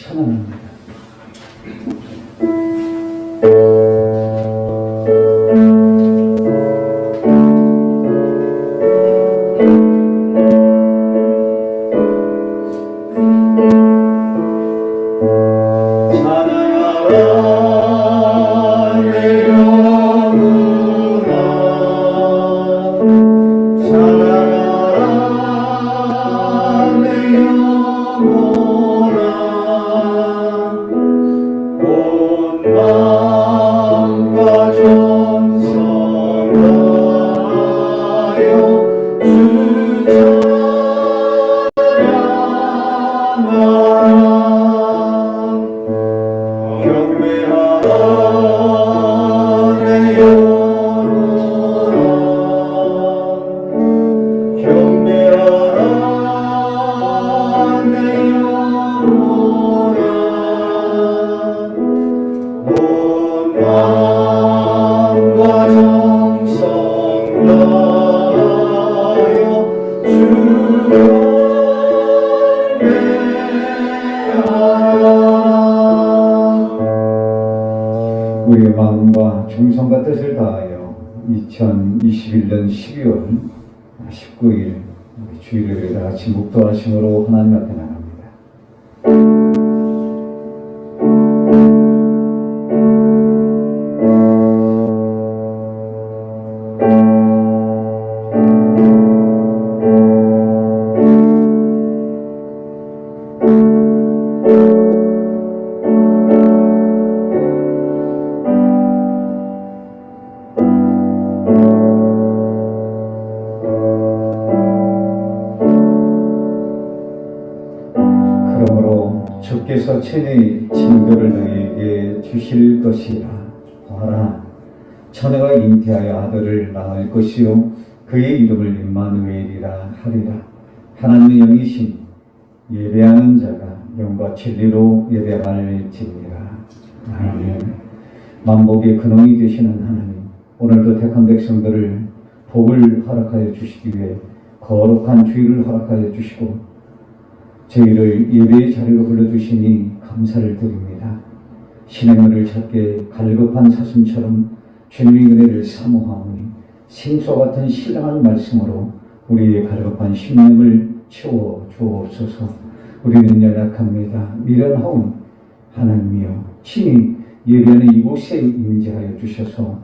찬양합니다. 우리의 마음과 정성과 뜻을 다하여 2021년 12월 19일 주일을 다 같이 묵도하심으로 하나님 앞에 나갑니다. 주께서 친히 징조를 너희에게 주실 것이라. 보아라, 처녀가 잉태하여 아들을 낳을 것이요 그의 이름을 임마누엘이라 하리라. 하나님의 영이신 예배하는 자가 영과 진리로 예배할지니라. 아멘. 만복의 근원이 되시는 하나님, 오늘도 택한 백성들을 복을 허락하여 주시기 위해 거룩한 주일을 허락하여 주시고 저희를 예배의 자리로 불러주시니 감사를 드립니다. 신의 은혜를 찾게 갈급한 사슴처럼 주님의 은혜를 사모하오니 생수와 같은 신령한 말씀으로 우리의 갈급한 심령을 채워 주옵소서. 우리는 연약합니다. 미련하온 하나님이여, 친히 예배하는 이곳에 임재하여 주셔서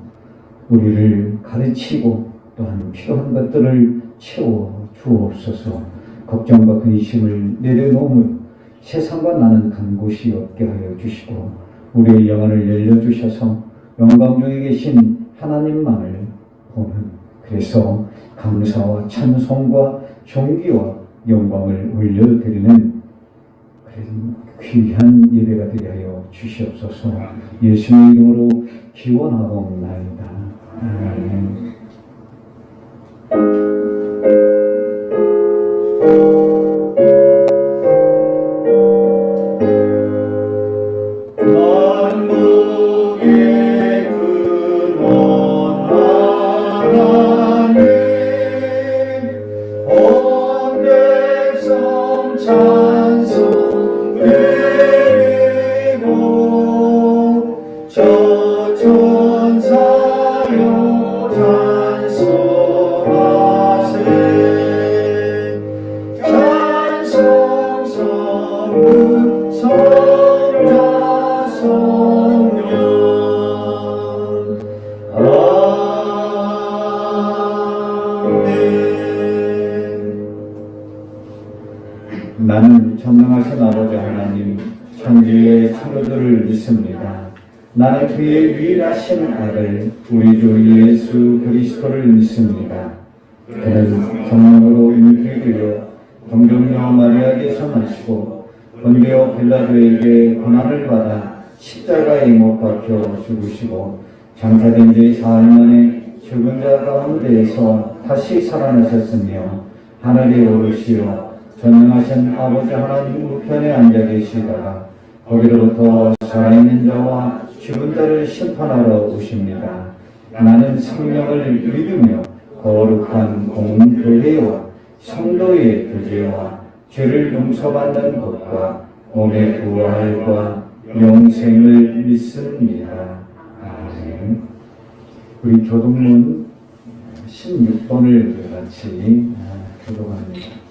우리를 가르치고 또한 필요한 것들을 채워 주옵소서. 걱정과 근심을 내려놓으면 세상과 나는 간 곳이 없게 하여 주시고 우리의 영혼을 열려주셔서 영광 중에 계신 하나님만을 보는, 그래서 감사와 찬송과 존귀와 영광을 올려드리는 귀한 예배가 되게 하여 주시옵소서. 예수님의 이름으로 기원하옵나이다. 아멘. 나는 전능하신 아버지 하나님, 천지의 창조주를 믿습니다. 나는 그의 유일하신 아들 우리 주 예수 그리스도를 믿습니다. 그는 성령으로 잉태되어 동정녀 마리아에게서 나시고 본디오 빌라도에게 고난을 받아 십자가에 못 박혀 죽으시고 장사된 지 사흘 만에 죽은 자 가운데에서 다시 살아나셨으며 하늘에 오르시어 전능하신 아버지 하나님 우편에 앉아 계시다가 거기로부터 살아있는 자와 죽은 자를 심판하러 오십니다. 나는 성령을 믿으며 거룩한 공교회와 성도의 교제와 죄를 용서받는 것과 몸의 부활과 영생을 믿습니다. 아멘. 우리 교동문 16번을 같이 교독합니다.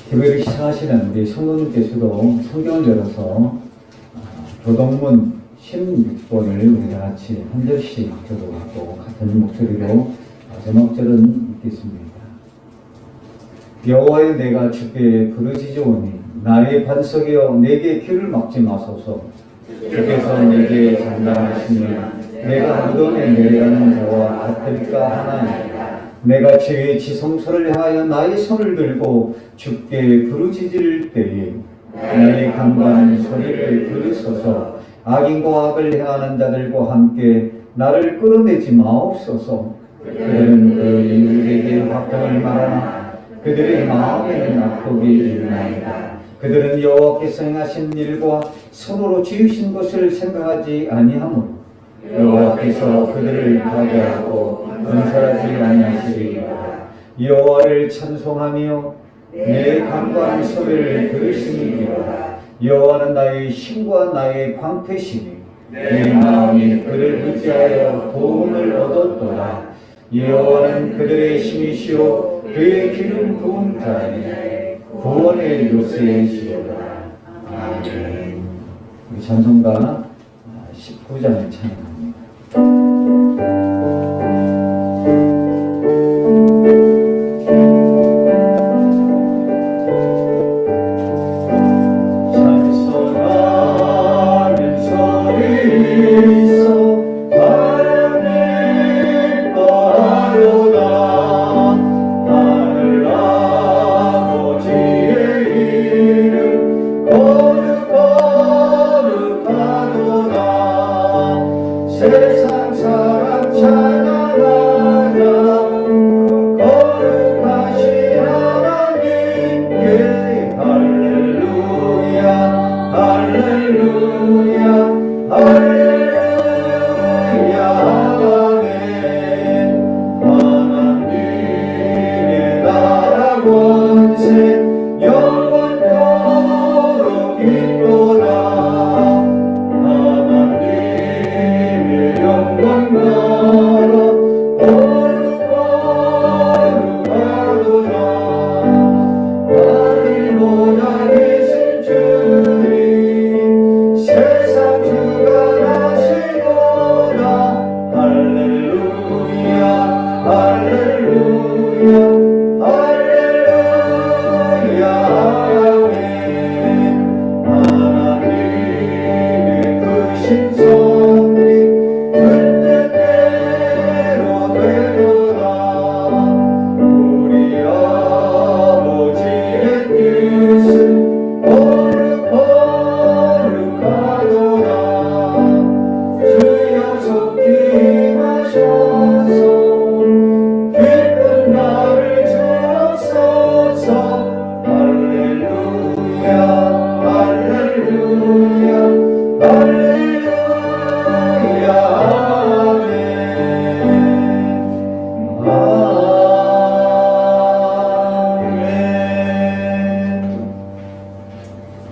기도를 시작하시는 우리 성도님께서도 성경을 열어서 교동문 16번을 우리 다 같이 한 절씩 교독하고 같은 목소리로 마지막 절은 읽겠습니다. 여호와여, 내가 주께 부르짖으오니 나의 반석이여 내게 귀를 막지 마소서. 주께서 내게 장담하시면 내가 무덤에 내려가는 자와 같을까 하나이다. 내가 주의 지성소를 향하여 나의 손을 들고 주께 부르짖을 때에 나의 간과한 소리를 들으소서. 악인과 악을 행하는 자들과 함께 나를 끌어내지 마옵소서. 그들은 그 이웃에게 화평을 말하나 그들의 마음에는 악독이 일어나이다. 그들은 여호와께서 행하신 일과 손으로 지으신 것을 생각하지 아니하므로 여호와께서 그들을 파괴하고 건설하지 아니하시리이다. 여호와를 찬송하며 내 간과한 소리를 들으시니이다. 여호와는 나의 힘과 나의 방패시니 내 마음이 그를 의지하여 도움을 얻었도다. 여호와는 그들의 힘이시오 그의 기름 부은 자니 구원의 요새이시오다. 아멘. 우리 찬송가 19장을 찬양합니다. 세상 사람 찬양하자 거룩하신 하나님께 할렐루야 할렐루야 할렐루야 아멘. 하나님의 나라 권세 영원토록 있도다.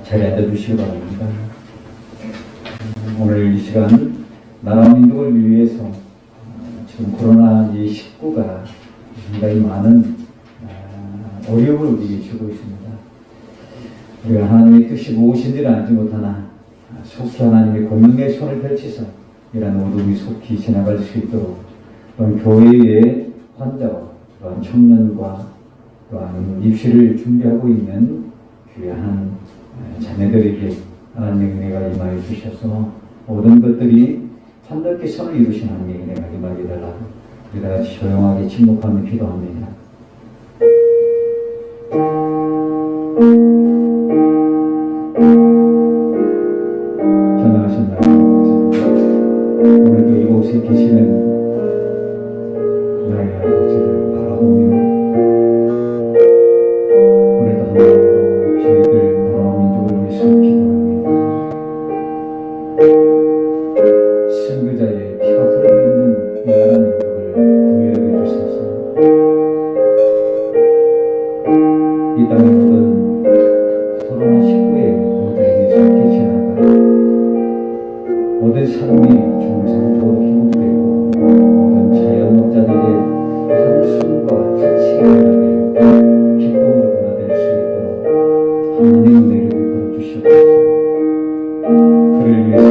자리에 앉아주시기 바랍니다. 오늘 이 시간 나라 민족을 위해서 지금 코로나19가 상당히 많은 어려움을 우리에게 주고 있습니다. 우리가 하나님의 뜻이 무엇인지를 알지 못하나 속히 하나님의 공명의 손을 펼치사 이런 어둠이 속히 지나갈 수 있도록 또한 교회의 환자와 또한 청년과 또한 입시를 준비하고 있는 귀한 자녀들에게 하나님의 은혜가 임하여 주셔서 모든 것들이 한답게 선을 이루신 하나님의 은혜가 임하게 달라고 우리 다 같이 조용하게 침묵하며 기도합니다. 전능하신 하나님, 오늘도 이곳에 계시는 나의 아버지를 바라보며 오늘도 한 마음으로 저희들 나라 민족을 위해서 기도합니다. 선교자의 피가 흘러있는 이 나라 민족을 구해여 주소서. 이 땅의 모든 코로나19의 모든 속히 지나가 모든 삶이 정상적으로 회복되고 모든 자영업자들의 한숨과 탄식이 변화되어 기쁨으로 변화될 수 있도록 하나님의 은혜를 베풀어 주시옵소서. 그를 위해서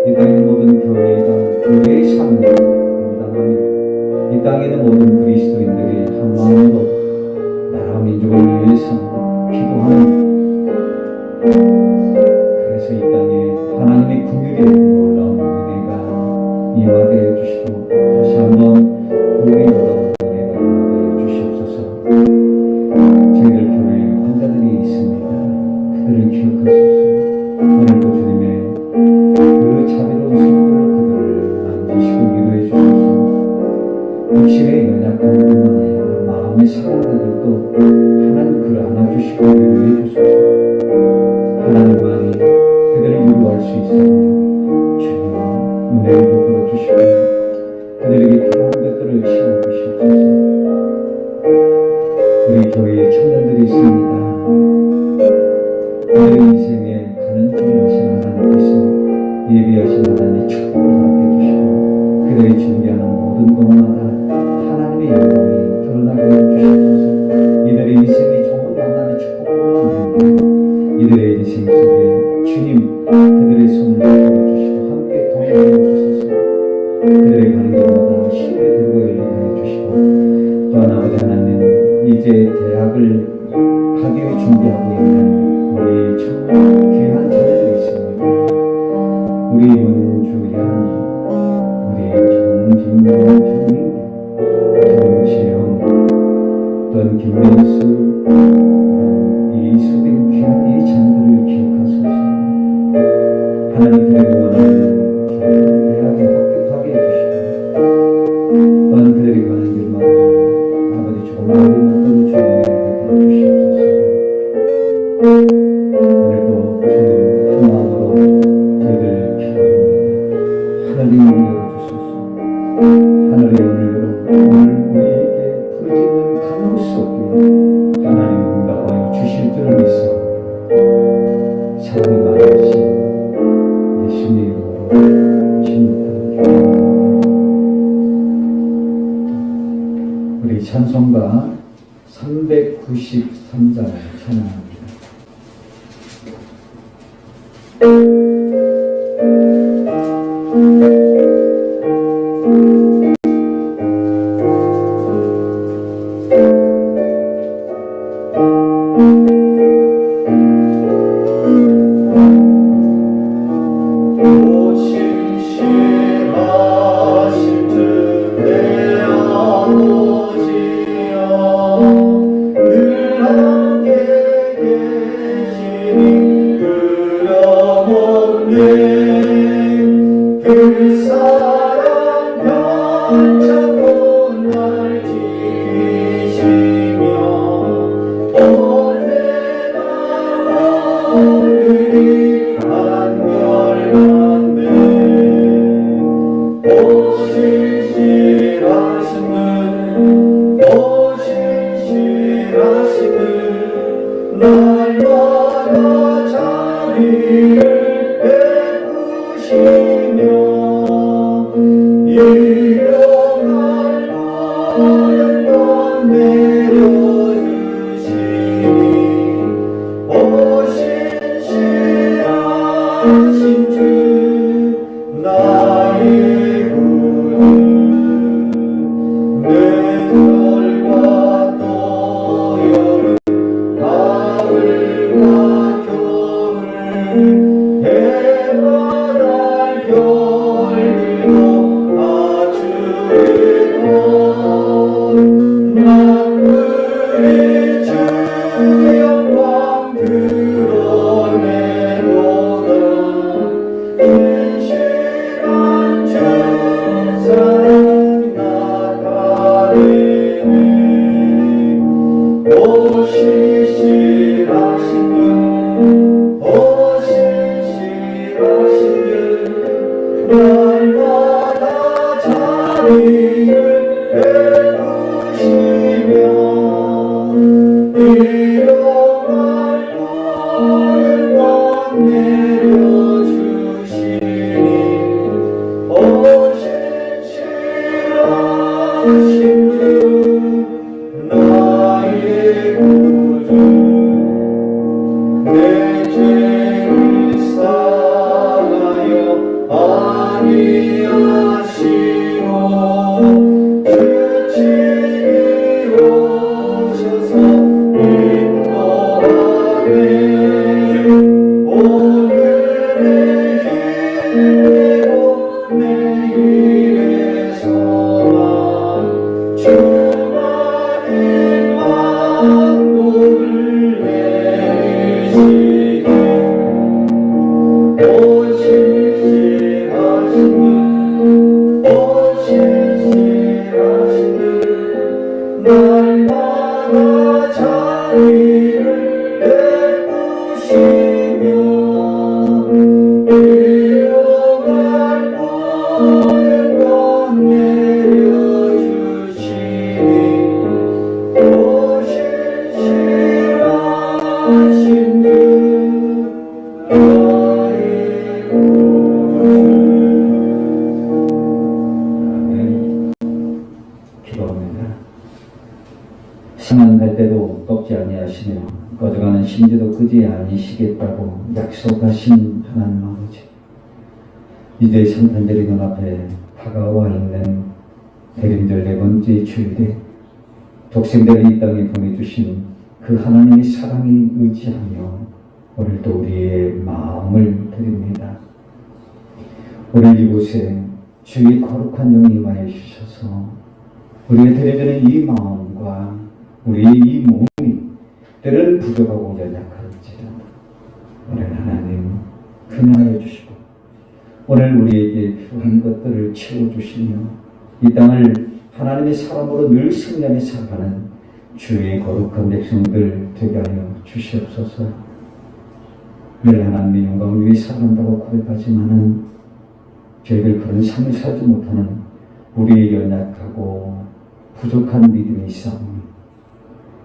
이 땅의 모든 교회의 삶을 감당하며 이 땅에 있는 모든 그리스도인들이 한 마음으로 나라와 민족을 위해서 기도하는, 그래서 이 땅에 하나님의 긍휼의 놀라운 은혜가 임하게 해주시고 다시 한번 구원의 놀라운 은혜가 임하게 해주시옵소서. 저희들 교회에 환자들이 있습니다. 그들을 기억하소서. 오늘도 주님의 그 자비로운 손길로 그들을 만지시고 위로해 주소서. 육신의 연약함 뿐만 아니라 마음의 사랑들도 하나님 그를 안아주시고 위로해 주소서. 하나님만이 그들을 위로할 수 있어 주님 은혜를 베풀어 주시고 그들에게 필요한 것들을 채워 주시옵소서. 우리 교회에 청년들이 있습니다. 그들의 인생에 가는 길을 하신 하나님께서 예비하신 하나님의 축복을 허락해 주시고 그들이 준비하는 모든 것마다 하나님의 영광이 드러나게 해주시옵소서. 이들의 인생이 좋은 만남의 축복뿐만 아니라 이들의 인생 속에 주님 그들의 손을 잡아주시고 함께 동행해 주소서. 그들의 가는 길마다 신의 대로가 열리게 해주시고 또한 아버지 하나님 이제 대학을 가기 위해 준비하고 있는 우리 참 귀한 자녀들이 있습니다. 우리 문주연, 우리 정진경, 정민경, 정지영, 또한 김민수, 이수빈 귀한 이 자녀들을 기억하소서. 하나님 그들이 원하는 좋은 대학에 합격하게 해주시고 또한 그들이 가는 길마다 아버지 조금 어린 어떤 주님의 베풀어 주시옵소서. 오늘도 주님 한 마음으로 저희들 기도합니다. 하나님 열어주소서. 하늘의 문을 열어 오늘 우리에게 부르짖는 간구 속에 하나님 응답하여 주실 줄을 믿습니다. 사랑이 많으신 예수님 이름으로 기도합니다. 우리 찬송가 393장 찬양합니다. 날마다 자비를 베푸시며 일용할 물건 내려주시니 오신실하신 주 나의 구주 내 겨울과 또 여름 가을과 겨울 해와 달 별들도 다 주의 것 만물의 주 영광 드러내보다 진실한 주 사랑 나타내네 오실실하신 분 오실실하신 분 날마다 자비를 베푸시며 하나님도 꺾지 아니하시며 꺼져가는 심지도 끄지 아니시겠다고 약속하신 하나님 아버지, 이제 성탄절이 눈앞에 다가와 있는 대림절 네 번째 주일에 독생자를 이 땅에 보내주신 그 하나님의 사랑에 의지하며 오늘도 우리의 마음을 드립니다. 오늘 이곳에 주의 거룩한 영이 임하여 주셔서 우리가 드려지는 이 마음과 우리의 이 몸이 때로는 부족하고 연약할지라도 오늘 하나님 긍휼하여 주시고 오늘 우리에게 필요한 것들을 채워주시며 이 땅을 하나님의 사람으로 늘 승리하며 살아가는 주의 거룩한 백성들 되게 하여 주시옵소서. 늘 하나님의 영광을 위해 살아간다고 고백하지만은 저희들 그런 삶을 살지 못하는 우리의 연약하고 부족한 믿음이 있사오니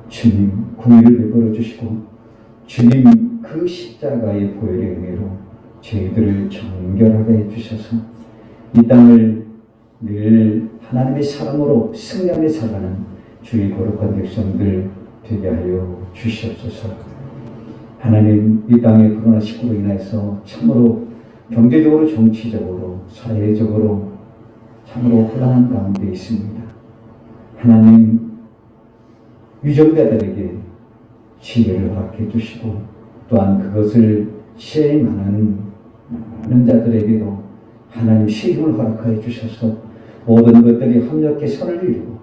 주님 공의를 베풀어 주시고 주님 그 십자가의 보혈의 은혜로 저희들을 정결하게 해주셔서 이 땅을 늘 하나님의 사람으로 승리하며 살아가는 주의 거룩한 백성들 되게 하여 주시옵소서. 하나님, 이 땅의 코로나19로 인해서 참으로 경제적으로 정치적으로 사회적으로 참으로 혼란한 가운데 있습니다. 하나님, 위정자들에게 지혜를 허락해 주시고 또한 그것을 시행하는 많은 자들에게도 하나님 시행을 허락하여 주셔서 모든 것들이 합력해 선을 이루고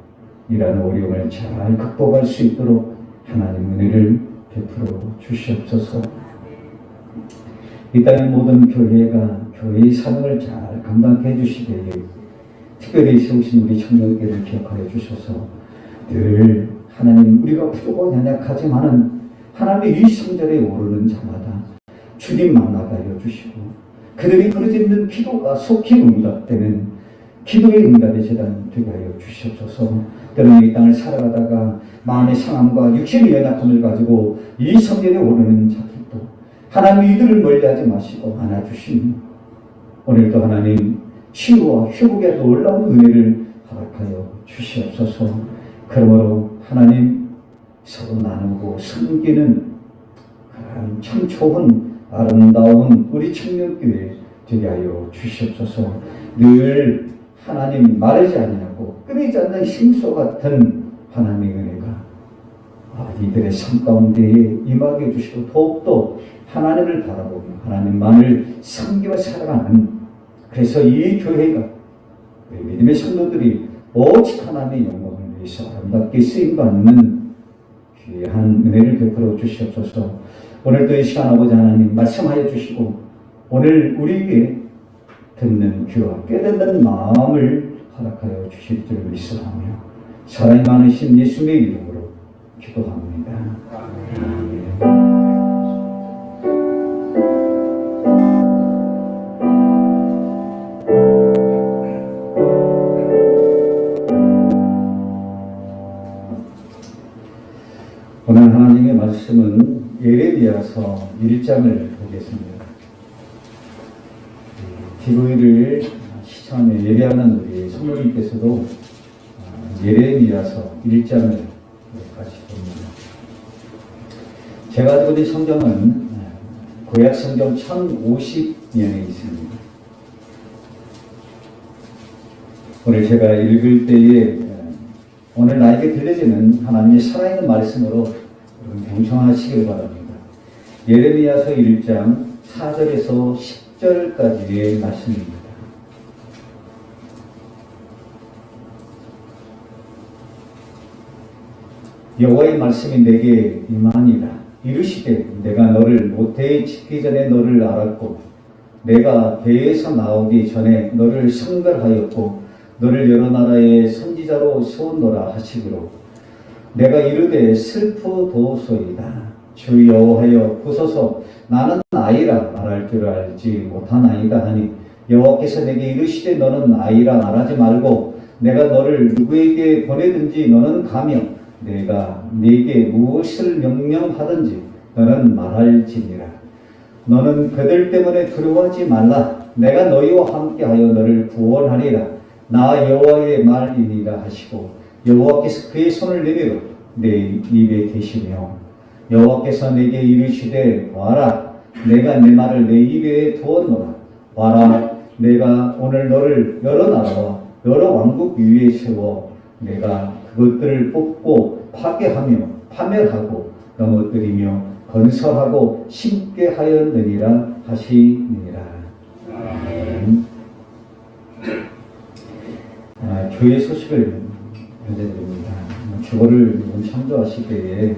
이러한 어려움을 잘 극복할 수 있도록 하나님 은혜를 베풀어 주시옵소서. 이 땅의 모든 교회가 교회의 사명을 잘 감당해 주시되 특별히 세우신 우리 청년교회를 기억하여 주셔서 늘 하나님 우리가 부족하고 연약하지만은 하나님의 이 성전에 오르는 자마다 주님 만나게 하여 주시고 그들이 부르짖는 기도가 속히 응답되는 기도의 응답의 재단 되게 하여 주시옵소서. 때로는 이 땅을 살아가다가 마음의 상함과 육신의 연약함을 가지고 이 성전에 오르는 자들도 하나님 이들을 멀리하지 마시고 안아주시니 오늘도 하나님 치유와 회복의 놀라운 은혜를 허락하여 주시옵소서. 그러므로 하나님 서로 나누고 섬기는 그런 참 좋은 아름다운 우리 청년교회 되게 하여 주시옵소서. 늘 하나님 마르지 아니하고 끊이지 않는 힘소 같은 하나님의 은혜가 이들의 삶 가운데에 임하게 해주시고 더욱더 하나님을 바라보며 하나님만을 섬기며 살아가는 그래서 이 교회가 우리 믿음의 성도들이 오직 하나님의 영광을 위해서 아름답게 쓰임받는 귀한 은혜를 베풀어 주시옵소서. 오늘도 이 시간 아버지 하나님 말씀하여 주시고 오늘 우리에게 듣는 귀와 깨닫는 마음을 허락하여 주실 줄 믿사오며 사랑이 많으신 예수님의 이름으로 기도합니다. 아멘. 오늘 하나님의 말씀은 예레미야서 1장을 보겠습니다. TV를 시청하며 예배하는 우리 성도님께서도 예레미야서 1장을 같이 봅니다. 제가 가지고 있는 성경은 구약 성경 1050년에 있습니다. 오늘 제가 읽을 때에 오늘 나에게 들려지는 하나님의 살아있는 말씀으로 경청하시길 바랍니다. 예레미야서 1장 4절에서 10절까지의 말씀입니다. 여호와의 말씀이 내게 임하니라. 이르시되 내가 너를 모태에 짓기 전에 너를 알았고 내가 배에서 나오기 전에 너를 성별하였고 너를 여러 나라의 선지자로 세웠노라 하시기로 내가 이르되 슬프도소이다. 주 여호와여 구소서 나는 아이라 말할 줄 알지 못하나이다 하니 여호와께서 내게 이르시되 너는 아이라 말하지 말고 내가 너를 누구에게 보내든지 너는 가며 내가 네게 무엇을 명령하든지 너는 말할지니라. 너는 그들 때문에 두려워하지 말라. 내가 너희와 함께하여 너를 구원하리라. 나 여호와의 말이니라 하시고 여호와께서 그의 손을 내밀어 내 입에 대시며 여호와께서 내게 이르시되 와라 내가 내 말을 내 입에 두었노라 와라 내가 오늘 너를 여러 나라와 여러 왕국 위에 세워 내가 그것들을 뽑고 파괴하며 파멸하고 넘어뜨리며 건설하고 심게 하였느니라 하시니라. 교회 소식을 전해드립니다. 주거를 참조하실 때에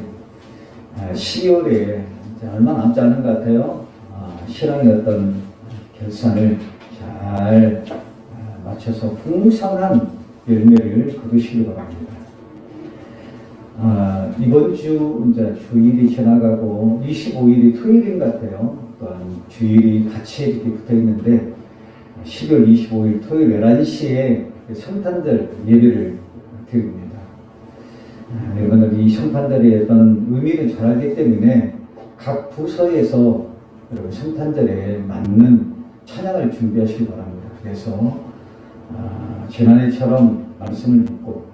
12월에 얼마 남지 않은 것 같아요. 신앙의 어떤 결산을 잘 맞춰서 풍성한 열매를 거두시기 바랍니다. 이번 주 이제 주일이 지나가고 25일이 토요일인 것 같아요. 또한 주일이 같이 이렇게 붙어 있는데 12월 25일 토요일 11시에 성탄절 예배를 드립니다. 여러분들이 이 성탄절의 어떤 의미를 잘 알기 때문에 각 부서에서 여러분 성탄절에 맞는 찬양을 준비하시기 바랍니다. 그래서 지난해처럼 말씀을 듣고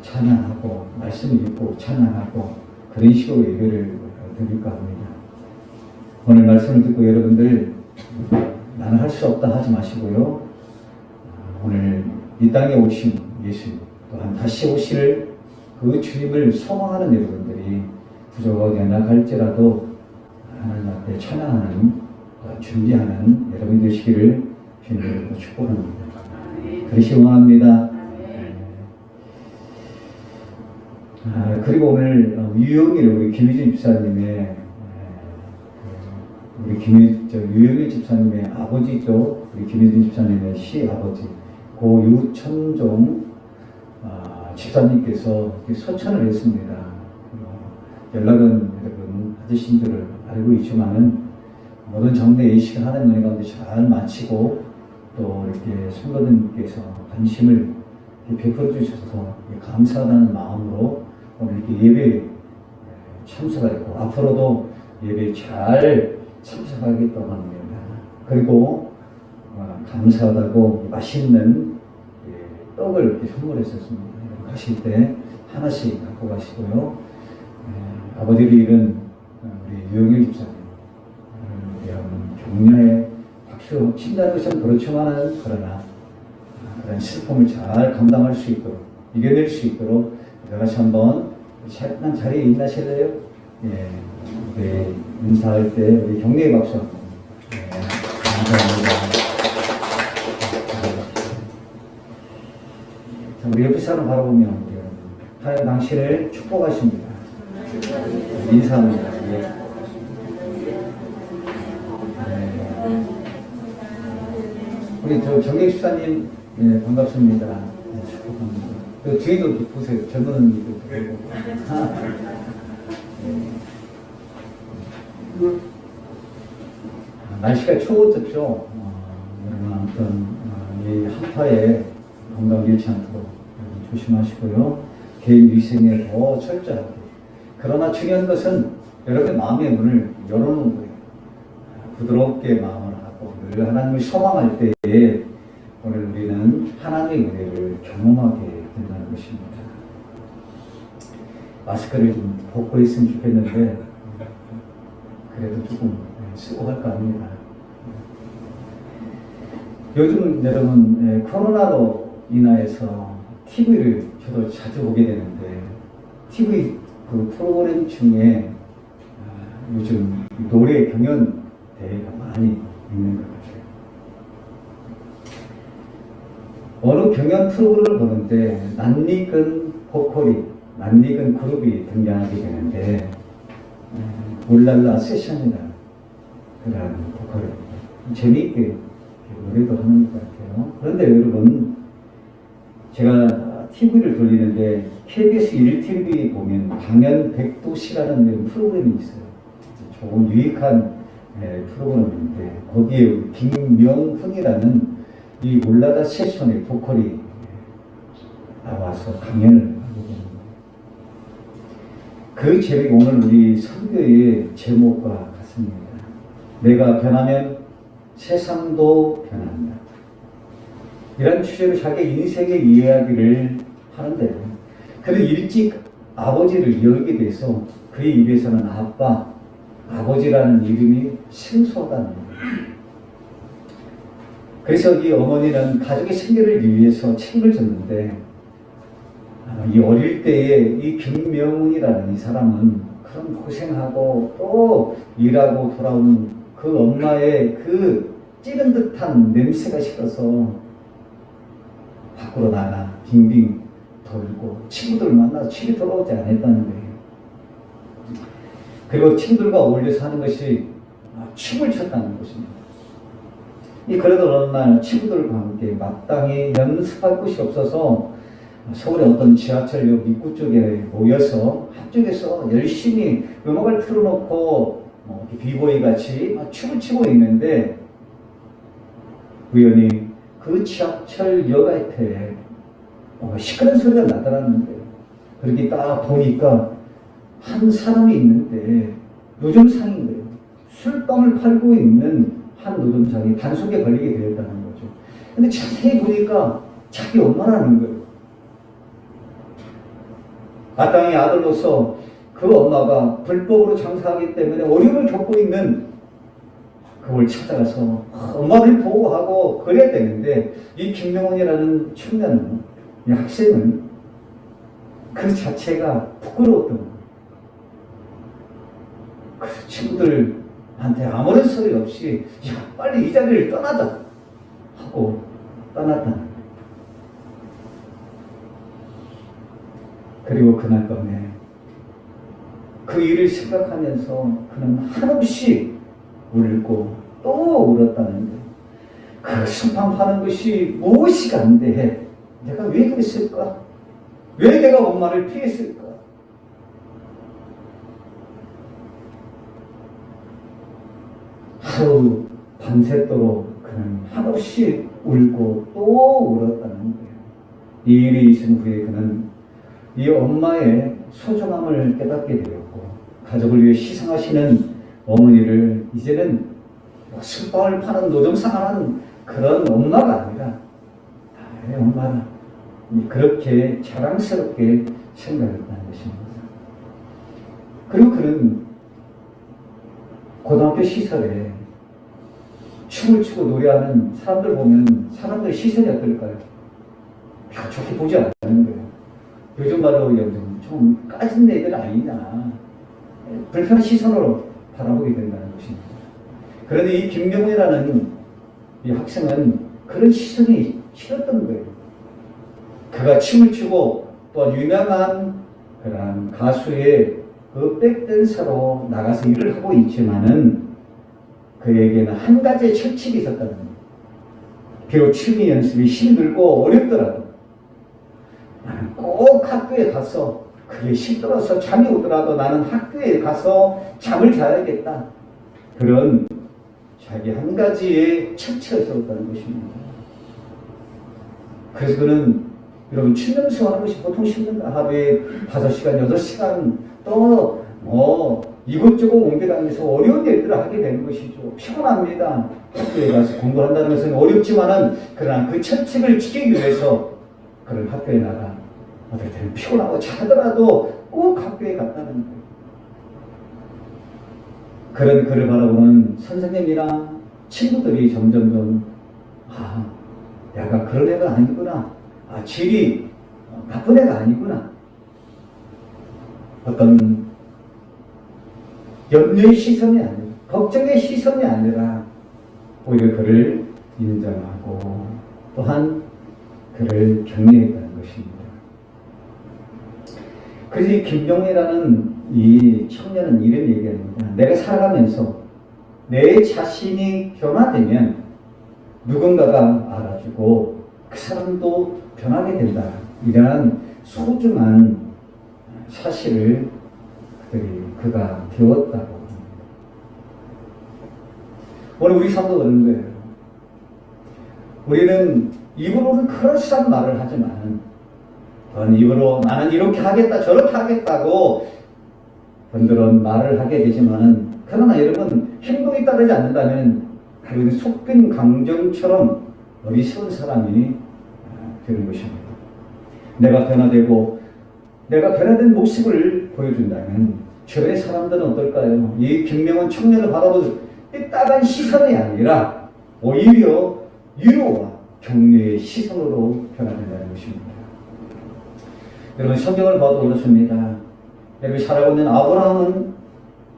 찬양하고 말씀을 읽고 찬양하고 그런 식으로 예배를 드릴까 합니다. 오늘 말씀을 듣고 여러분들 나는 할 수 없다 하지 마시고요. 오늘 이 땅에 오신 예수님 또한 다시 오실 그 주님을 소망하는 여러분들이 부족하게 연약할지라도 하나님 앞에 찬양하는 준비하는 여러분 되시기를 주님으로 축복합니다. 그러시 원합니다. 그리고 오늘 유영일 우리 김유진 집사님의 유영일 집사님의 아버지죠. 우리 김유진 집사님의 시아버지 고유천종 집사님께서 소천을 했습니다. 연락은 여러분 받으신 줄을 알고 있지만은 모든 정례 예식을 하는 은혜 가운데 잘 마치고 또 이렇게 성도님께서 관심을 베풀어 주셔서 감사하다는 마음으로 오늘 이렇게 예배에 참석하고 앞으로도 예배에 잘 참석하겠다고 합니다. 그리고 감사하다고 맛있는 떡을 이렇게 선물했었습니다. 가실 때 하나씩 갖고 가시고요. 아버지를 잃은 우리 유영일 집사님 격려에 박수 친다는 것은 그렇지만은 그러나 그런 슬픔을 잘 감당할 수 있도록 이겨낼 수 있도록 다시 한번 난 자리에 있나실래요? 예, 우리 인사할 때 우리 격려의 박수 한번. 감사합니다. 자, 우리 옆에 사람 바라보면 하나님 당신을 축복하십니다. 인사합니다. 예. 우리 정경 집사님 반갑습니다. 축복합니다. 그 뒤에도 보세요. 젊은 이도 보고. 날씨가 추워졌죠. 아무튼 이 한파에 건강 잃지 않도록 조심하시고요. 개인 위생에 더 철저하게. 그러나 중요한 것은 여러분의 마음의 문을 열어놓는 거예요. 부드럽게 마음을 하고 늘 하나님을 소망할 때에 오늘 우리는 하나님의 은혜를 경험하게 된다는 것입니다. 마스크를 좀 벗고 있으면 좋겠는데 그래도 조금 쓰고 할까 합니다. 요즘 여러분 코로나로 인하여서 TV를 저도 자주 보게 되는데 TV 그 프로그램 중에 요즘 노래 경연 대회가 많이 있는 것 같아요. 어느 경연 프로그램을 보는데 낯익은 보컬이 낯익은 그룹이 등장하게 되는데 울랄라 세션이라는 그런 보컬이 재미있게 노래도 하는 것 같아요. 그런데 여러분 제가 TV를 돌리는데 KBS 1TV 보면 강연 백도시라는 프로그램이 있어요. 조금 유익한 프로그램인데 거기에 김명훈이라는 이 울랄라 세션의 보컬이 나와서 강연을 하게 됩니다. 그 제목이 오늘 우리 설교의 제목과 같습니다. 내가 변하면 세상도 변한다. 이런 주제로 자기 인생의 이야기를 하는데요. 그는 일찍 아버지를 열게 돼서 그의 입에서는 아버지라는 이름이 생소하다는 거예요. 그래서 이 어머니는 가족의 생계를 위해서 책임을 졌는데 이 어릴 때에 이 김명훈이라는 이 사람은 그런 고생하고 또 일하고 돌아오는 그 엄마의 그 찌른 듯한 냄새가 싫어서 밖으로 나가 빙빙 돌고 친구들 만나서 집에 돌아오지 않았다는 거예요. 그리고 친구들과 어울려서 하는 것이 춤을 췄다는 것입니다. 그래도 어느 날 친구들과 함께 마땅히 연습할 곳이 없어서 서울의 어떤 지하철역 입구 쪽에 모여서 한쪽에서 열심히 음악을 틀어놓고 비보이 같이 춤을 추고 있는데 우연히 그 지하철역 앞에 시끄러운 소리가 나더라는 거예요. 그렇게 딱 보니까 한 사람이 있는데 노점상인 거예요. 술빵을 팔고 있는 한 노점상이 단속에 걸리게 되었다는 거죠. 근데 자세히 보니까 자기 엄마라는 거예요. 마땅히 아들로서 그 엄마가 불법으로 장사하기 때문에 어려움을 겪고 있는 그걸 찾아가서 엄마를 보호하고 그래야 되는데 이 김명훈이라는 청년은, 이 학생은 그 자체가 부끄러웠던 거예요. 그 친구들한테 아무런 소리 없이 야 빨리 이 자리를 떠나자 하고 떠났다는 거예요. 그리고 그날 밤에 그 일을 생각하면서 그는 한없이 울고 또 울었다는 거예요. 그 순방하는 것이 무엇이 간데 내가 왜 그랬을까? 왜 내가 엄마를 피했을까? 하루 밤새도록 그는 한없이 울고 또 울었다는 거예요. 이 일이 있은 후에 그는 이 엄마의 소중함을 깨닫게 되었고 가족을 위해 희생하시는 어머니를 이제는 술빵을 파는 노점상하는 그런 엄마가 아니라 나의 엄마라 그렇게 자랑스럽게 생각했다는 것입니다. 그리고 그는 고등학교 시설에 춤을 추고 노래하는 사람들 보면 사람들 시선이 어떨까요? 별 좋게 보지 않는 거예요. 요즘 말로 좀 까진 애들 아니냐 불편한 시선으로 바라보게 된다는 것입니다. 그런데 이 김명훈이라는 이 학생은 그런 시선이 싫었던 거예요. 그가 춤을 추고 또 유명한 그런 가수의 그 백댄서로 나가서 일을 하고 있지만은 그에게는 한 가지의 철칙이 있었다는 거예요. 비록 춤의 연습이 힘들고 어렵더라도 나는 꼭 학교에 가서 그게 힘들어서 잠이 오더라도 나는 학교에 가서 잠을 자야겠다. 그런 자기 한 가지의 철칙을 세웠다는 것입니다. 그래서 그는 여러분 춤 연습하는 것이 보통 힘든가? 하루에 5시간, 6시간 또 이것저것 옮겨다니면서 어려운 일들을 하게 되는 것이죠. 피곤합니다. 학교에 가서 공부한다는 것은 어렵지만은 그러나 그 철칙을 지키기 위해서 그런 학교에 나가 어떨 때는 피곤하고 자더라도 꼭 학교에 갔다는 거예요. 그런 그를 바라보는 선생님이랑 친구들이 점점점 내가 그런 애가 아니구나. 질이 나쁜 애가 아니구나. 어떤 염려의 시선이 아니라 걱정의 시선이 아니라 오히려 그를 인정하고 또한 그를 격려했다는 것입니다. 그래서 이 김병래라는 이 청년은 이런 얘기합니다. 내가 살아가면서 내 자신이 변화되면 누군가가 알아주고 그 사람도 변하게 된다. 이러한 소중한 사실을 그가 배웠다고 합니다. 오늘 우리 삶도 그런 거예요. 우리는 입으로는 그럴싸한 말을 하지만 입으로 나는 이렇게 하겠다 저렇게 하겠다고 번들은 말을 하게 되지만은 그러나 여러분 행동이 따르지 않는다면 우리는 속빈 강정처럼 어리석은 사람이 되는 것입니다. 내가 변화되고 내가 변화된 모습을 보여준다면 주변의 사람들은 어떨까요? 이 김명훈 청년을 바라보는 따가운 시선이 아니라 오히려 위로와 격려의 시선으로 변화된다는 것입니다. 여러분 성경을 봐도 그렇습니다. 여러분 살아가고 있는 아브라함은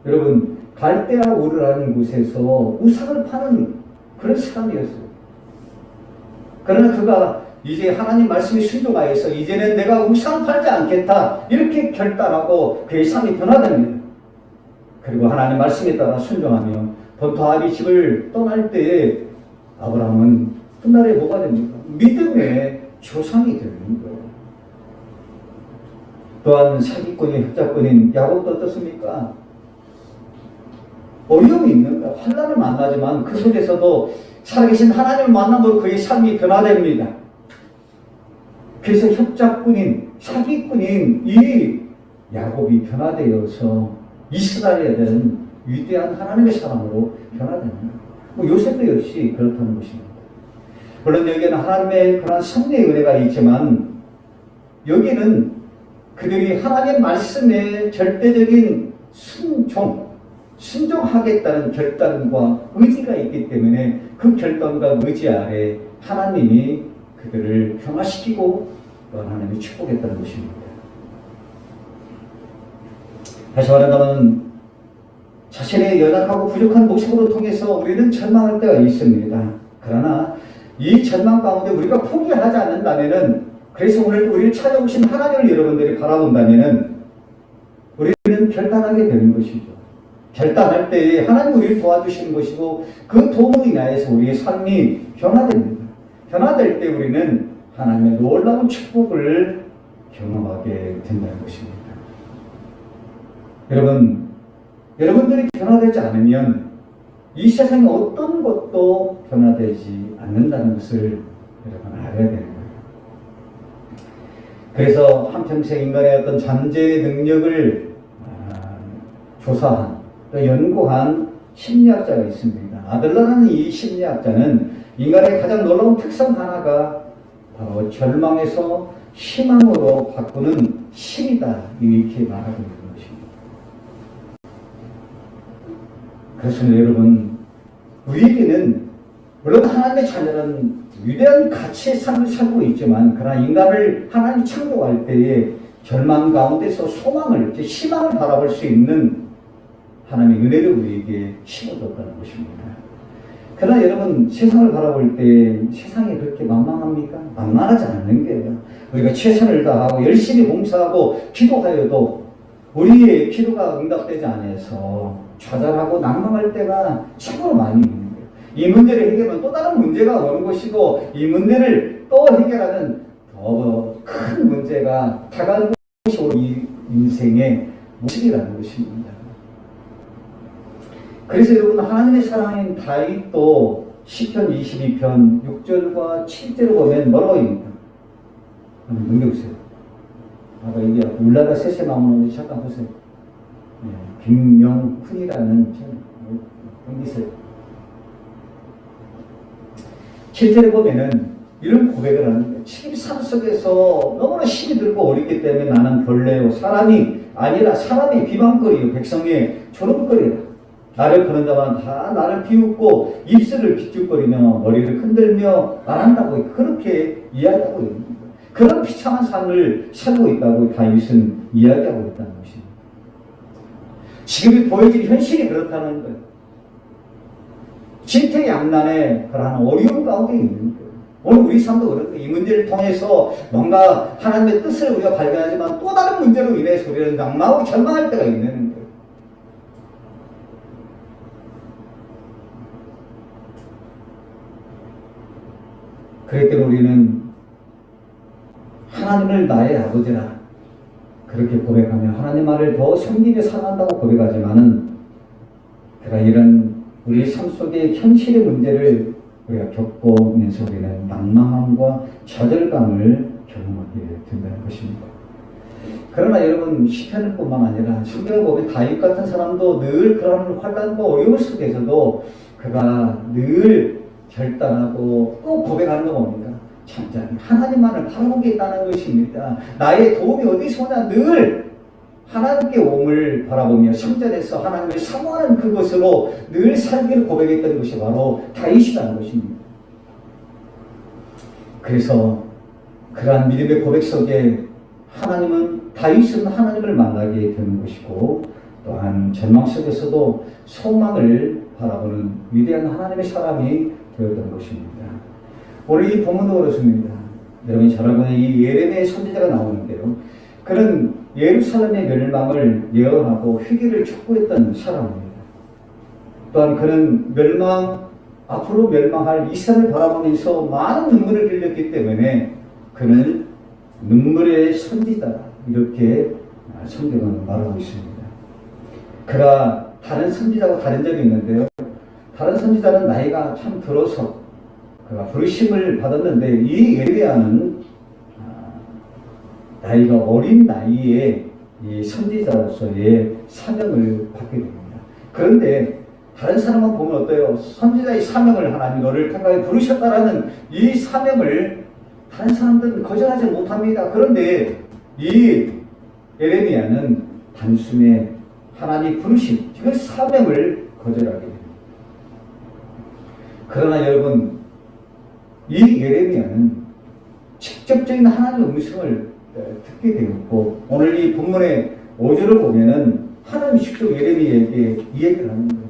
여러분 갈대아 우르라는 곳에서 우상을 파는 그런 사람이었어요. 그러나 그가 이제 하나님 말씀에 순종하여서 이제는 내가 우상 팔지 않겠다 이렇게 결단하고 그의 삶이 변화됩니다. 그리고 하나님 말씀에 따라 순종하며 본토아비 집을 떠날 때에 아브라함은 훗날에 뭐가 됩니까? 믿음의 조상이 되는 거예요. 또한 사기꾼인 흑자꾼인 야곱도 어떻습니까? 어려움이 있는가? 환난을 만나지만 그 속에서도 살아계신 하나님을 만남으로 그의 삶이 변화됩니다. 그래서 협작꾼인 사기꾼인 이 야곱이 변화되어서 이스라엘에 대한 위대한 하나님의 사람으로 변화됩니다. 요셉도 역시 그렇다는 것입니다. 물론 여기에는 하나님의 그런 성령의 은혜가 있지만 여기는 그들이 하나님의 말씀에 절대적인 순종하겠다는 결단과 의지가 있기 때문에 그 결단과 의지 아래 하나님이 그들을 변화시키고 하나님이 축복했다는 것입니다. 다시 말한다면 자신의 연약하고 부족한 모습으로 통해서 우리는 절망할 때가 있습니다. 그러나 이 절망 가운데 우리가 포기하지 않는다면은 그래서 오늘 우리를 찾아오신 하나님을 여러분들이 바라본다면은 우리는 결단하게 되는 것이죠. 결단할 때 하나님 우리를 도와주시는 것이고 그 도움으로 인하여서 우리의 삶이 변화됩니다. 변화될 때 우리는 하나님의 놀라운 축복을 경험하게 된다는 것입니다. 여러분들이 변화되지 않으면 이 세상의 어떤 것도 변화되지 않는다는 것을 여러분 알아야 되는 거예요. 그래서 한평생 인간의 어떤 잠재의 능력을 조사한 또 연구한 심리학자가 있습니다. 아들러라는 이 심리학자는 인간의 가장 놀라운 특성 하나가 바로 절망에서 희망으로 바꾸는 힘이다 이렇게 말하고 있는 것입니다. 그렇습니다. 여러분 우리에게는 물론 하나님의 자녀는 위대한 가치의 삶을 살고 있지만 그러나 인간을 하나님이 창조할 때에 절망 가운데서 소망을 희망을 바라볼 수 있는 하나님의 은혜를 우리에게 심어줬다는 것입니다. 그러나 여러분 세상을 바라볼 때 세상이 그렇게 만만합니까? 만만하지 않는 게요. 우리가 최선을 다하고 열심히 봉사하고 기도하여도 우리의 기도가 응답되지 않아서 좌절하고 난망할 때가 참으로 많이 있는 거예요. 이 문제를 해결하면 또 다른 문제가 오는 것이고 이 문제를 또 해결하는 더 큰 문제가 다가오는 것이 이 인생의 모습이라는 것입니다. 그래서 여러분 하나님의 사랑인 다윗도 시편 22편 6절과 7절을 보면 뭐라고 합니까? 넘겨보세요. 아까 이게 울라라 셋에 나오는지 잠깐 보세요. 김명훈이라는 넘기세요. 7절에 보면은 이런 고백을 하는 거예요. 삶 속에서 너무나 힘이 들고 어렵기 때문에 나는 벌레요 사람이 아니라 사람이 비방거리요 백성의 조롱거리라. 나를 보는 자만 다 나를 비웃고 입술을 비죽거리며 머리를 흔들며 말한다고 그렇게 이야기하고 있는 거예요. 그런 비참한 삶을 살고 있다고 다윗은 이야기하고 있다는 것입니다. 지금이 보여진 현실이 그렇다는 거예요. 진퇴양난의 그러한 어려움 가운데 있는 거예요. 오늘 우리 삶도 그렇고 이 문제를 통해서 뭔가 하나님의 뜻을 우리가 발견하지만 또 다른 문제로 인해서 우리는 낭망하고 절망할 때가 있는 거예요. 그럴 때 우리는 하나님을 나의 아버지라 그렇게 고백하며 하나님 말을 더 섬기며 사랑한다고 고백하지만은 그러나 이런 우리 삶 속의 현실의 문제를 우리가 겪으면서 우리는 낭망함과 좌절감을 경험하게 된다는 것입니다. 그러나 여러분 시편을 뿐만 아니라 성경을 보면 다윗 같은 사람도 늘 그런 환난과 어려움 속에서도 그가 늘 결단하고 또 고백하는 거 뭡니까? 잠잠히 하나님만을 바라보겠다는 것입니다. 나의 도움이 어디서 오냐 늘 하나님께 오음을 바라보며 성전에서 하나님을 사모하는 그것으로 늘 살기를 고백했던 것이 바로 다윗이라는 것입니다. 그래서 그러한 믿음의 고백 속에 다윗은 하나님을 만나게 되는 것이고 또한 절망 속에서도 소망을 바라보는 위대한 하나님의 사람이 되었던 것입니다. 오늘 이 본문도 그렇습니다. 여러분이 잘 알고 있는 이 예레미야 선지자가 나오는데요. 그는 예루살렘의 멸망을 예언하고 회개를 촉구했던 사람입니다. 또한 그는 앞으로 멸망할 이스라엘을 바라보면서 많은 눈물을 흘렸기 때문에 그는 눈물의 선지자다 이렇게 성경은 말하고 있습니다. 그가 다른 선지자와 다른 점이 있는데요. 다른 선지자는 나이가 참 들어서 그가 부르심을 받았는데 이 예레미야는 나이가 어린 나이에 이 선지자로서의 사명을 받게 됩니다. 그런데 다른 사람만 보면 어때요? 선지자의 사명을 하나님 너를 택하여 부르셨다라는 이 사명을 다른 사람들은 거절하지 못합니다. 그런데 이 예레미야는 단숨에 하나님 부르신 그 사명을 거절하게 됩니다. 그러나 여러분 이 예레미야는 직접적인 하나님의 음성을 듣게 되었고 오늘 이 본문의 5절을 보면은 하나님이 직접 예레미야에게 이 얘기를 하는 거예요.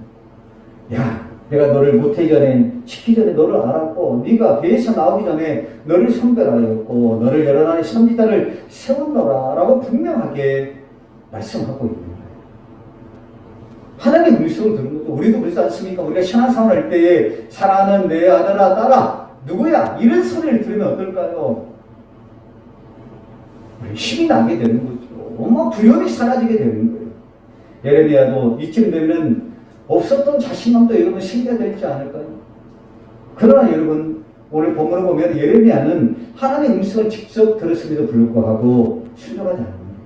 야, 내가 너를 모태기 전에 짓기 전에 너를 알았고 네가 배에서 나오기 전에 너를 선별하였고 너를 여러 나라의 선지자를 세웠노라 라고 분명하게 말씀하고 있는 거예요. 하나님의 음성을 들은 거죠. 우리도 그렇지 않습니까? 우리가 신앙생활 할 때에 사랑하는 내 아들아 딸아 누구야? 이런 소리를 들으면 어떨까요? 힘이 나게 되는 거죠. 두려움이 사라지게 되는 거예요. 예레미야도 이쯤 되면 없었던 자신감도 여러분 생겨야 되지 않을까요? 그러나 여러분 오늘 본문을 보면 예레미야는 하나님의 음성을 직접 들었음에도 불구하고 순종하지 않습니다.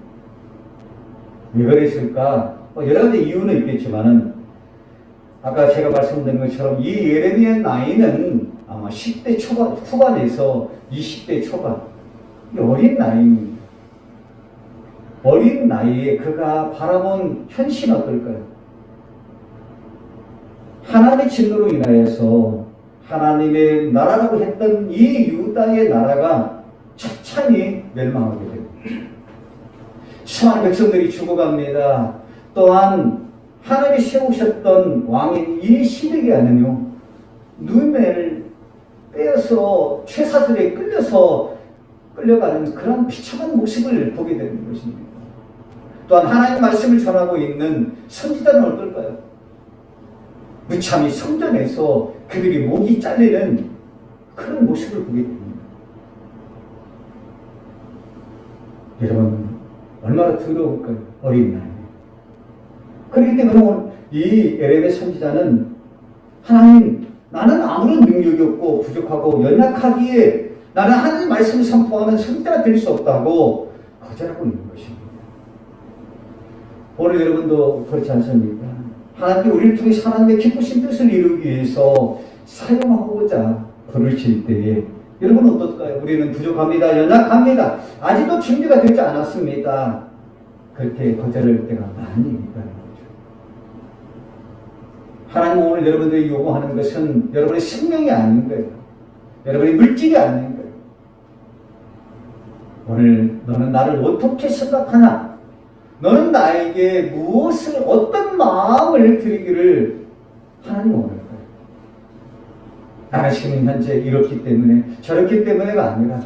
왜 그랬을까? 여러 가지 이유는 있겠지만은 아까 제가 말씀드린 것처럼 이 예레미야의 나이는 아마 10대 후반에서 20대 초반 어린 나이입니다. 어린 나이에 그가 바라본 현실은 어떨까요? 하나님의 진노로 인하여서 하나님의 나라라고 했던 이 유다의 나라가 처참히 멸망하게 됩니다. 수많은 백성들이 죽어갑니다. 또한 하나님이 세우셨던 왕인 이 시드기야는요, 눈을 빼어서 최사들에 끌려가는 그런 비참한 모습을 보게 되는 것입니다. 또한 하나님 말씀을 전하고 있는 선지자는 어떨까요? 무참히 성전에서 그들이 목이 잘리는 그런 모습을 보게 됩니다. 여러분 얼마나 더러울까요? 어린 나이. 그렇기 때문에 이 예레미야 선지자는 하나님 나는 아무런 능력이 없고 부족하고 연약하기에 나는 하나님 말씀을 선포하는 선지자가 될 수 없다고 거절하고 있는 것입니다. 오늘 여러분도 그렇지 않습니까? 하나님께 우리를 통해서 하나님의 기쁘신 뜻을 이루기 위해서 사용하고자 부르실 때에 여러분은 어떨까요? 우리는 부족합니다. 연약합니다. 아직도 준비가 되지 않았습니다. 그렇게 거절할 때가 많이 있다는 거죠. 하나님은 오늘 여러분들이 요구하는 것은 여러분의 생명이 아닌 거예요. 여러분의 물질이 아닌 거예요. 오늘 너는 나를 어떻게 생각하나? 너는 나에게 무엇을 어떤 마음을 드리기를 하나님 원할까요? 나는 지금 현재 이렇기 때문에 저렇기 때문에가 아니라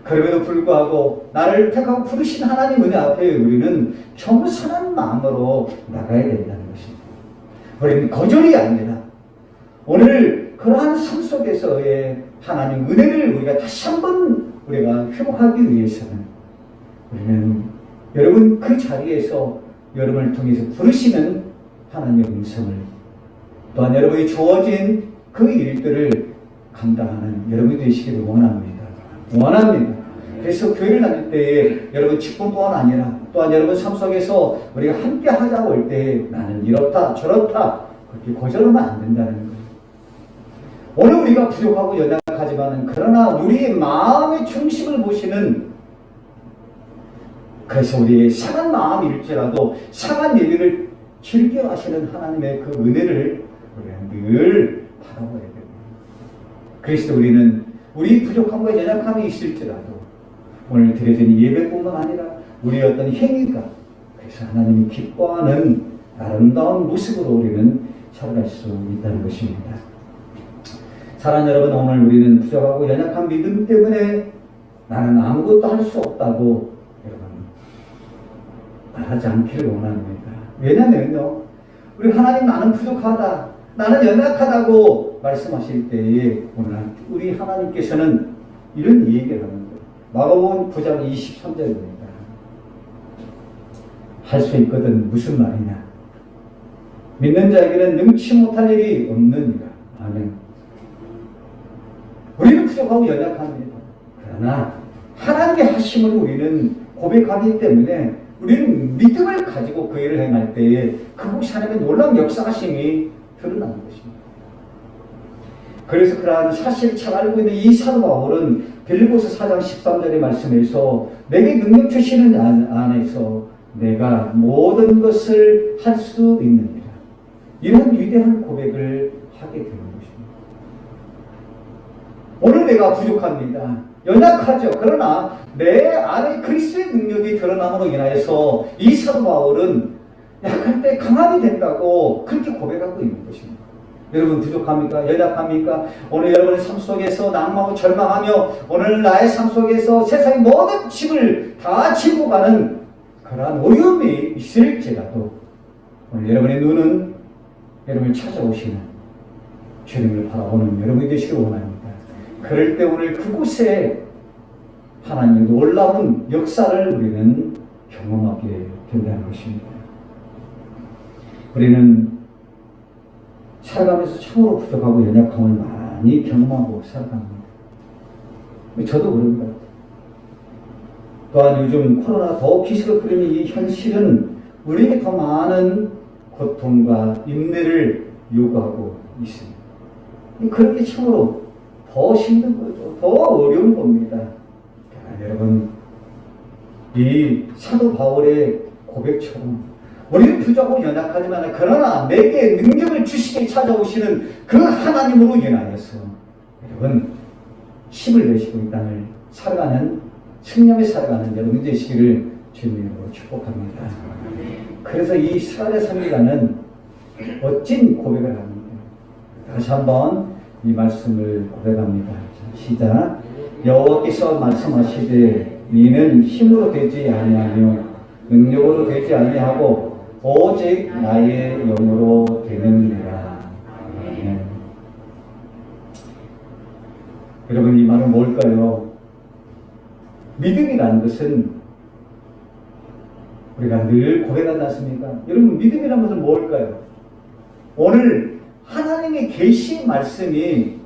그럼에도 불구하고 나를 택하고 부르신 하나님 은혜 앞에 우리는 겸손한 마음으로 나가야 된다는 것입니다. 우리는 거절이 아니라 오늘 그러한 삶 속에서의 하나님 은혜를 우리가 다시 한번 우리가 회복하기 위해서는 우리는 여러분 그 자리에서 여러분을 통해서 부르시는 하나님의 음성을 또한 여러분이 주어진 그 일들을 감당하는 여러분이 되시기를 원합니다. 그래서 교회를 다닐 때에 여러분 직분 또한 아니라 또한 여러분 삶 속에서 우리가 함께 하자고 할 때 나는 이렇다 저렇다 그렇게 거절하면 안 된다는 거예요. 오늘 우리가 부족하고 연약한 연약하지만 그러나 우리의 마음의 중심을 보시는, 그래서 우리의 상한 마음일지라도 상한 일을 즐겨하시는 하나님의 그 은혜를 우리는 늘 바라봐야 됩니다. 그래서 우리는 우리 부족함과 연약함이 있을지라도 오늘 드려진 예배뿐만 아니라 우리의 어떤 행위가, 그래서 하나님이 기뻐하는 아름다운 모습으로 우리는 살아갈 수 있다는 것입니다. 사랑하는 여러분, 오늘 우리는 부족하고 연약한 믿음 때문에 나는 아무것도 할 수 없다고 여러분 말하지 않기를 원합니다. 왜냐면요, 우리 하나님 나는 부족하다, 나는 연약하다고 말씀하실 때에 오늘 우리 하나님께서는 이런 얘기를 하는 거예요. 마가복음 9장 23절입니다. 할 수 있거든 무슨 말이냐? 믿는 자에게는 능치 못할 일이 없느니라. 아멘. 우리는 부족하고 연약합니다. 그러나 하나님의 하심을 우리는 고백하기 때문에 우리는 믿음을 가지고 그 일을 행할 때에 그곳이 하나님의 놀라운 역사하심이 드러나는 것입니다. 그래서 그러한 사실을 잘 알고 있는 이 사도 바울은 빌립보서 4장 13절의 말씀에서 내게 능력 주시는 안에서 내가 모든 것을 할 수 있느니라, 이런 위대한 고백을 하게 되는 것입니다. 오늘 내가 부족합니다. 연약하죠. 그러나 내 안에 그리스도의 능력이 드러남으로 인하여서 이 사도 바울은 약할 때 강함이 된다고 그렇게 고백하고 있는 것입니다. 여러분 부족합니까? 연약합니까? 오늘 여러분의 삶 속에서 낙망하고 절망하며 오늘 나의 삶 속에서 세상의 모든 짐을 다 지고 가는 그러한 어려움이 있을지라도 오늘 여러분의 눈은 여러분을 찾아오시는 주님을 바라보는 여러분이 되시길 원합니다. 그럴 때 오늘 그곳에 하나님의 놀라운 역사를 우리는 경험하게 된다는 것입니다. 우리는 살아가면서 참으로 부족하고 연약함을 많이 경험하고 살아갑니다. 저도 그런 것 같아요. 또한 요즘 코로나 더 기술을 부리는 이 현실은 우리에게 더 많은 고통과 인내를 요구하고 있습니다. 그런 게 참으로 더 힘든 거죠. 더 어려운 겁니다. 여러분, 이 사도 바울의 고백처럼 우리는 부족하고 연약하지만 그러나 내게 능력을 주시게 찾아오시는 그 하나님으로 인하여서 여러분 힘을 내시고 이 땅을 살아가는 승리하며 살아가는 여러분 되시기를 주님으로 축복합니다. 그래서 이 스가랴 선지자는 멋진 고백을 합니다. 다시 한번 이 말씀을 고백합니다. 시작. 여호와께서 말씀하시되 이는 힘으로 되지 아니하며 능력으로 되지 아니하고 오직 나의 영으로 되느니라. 아멘. 여러분 이 말은 뭘까요? 믿음이라는 것은 우리가 늘 고백하지 않습니까? 여러분 믿음이라는 것은 뭘까요? 오늘 하나님의 계시 말씀이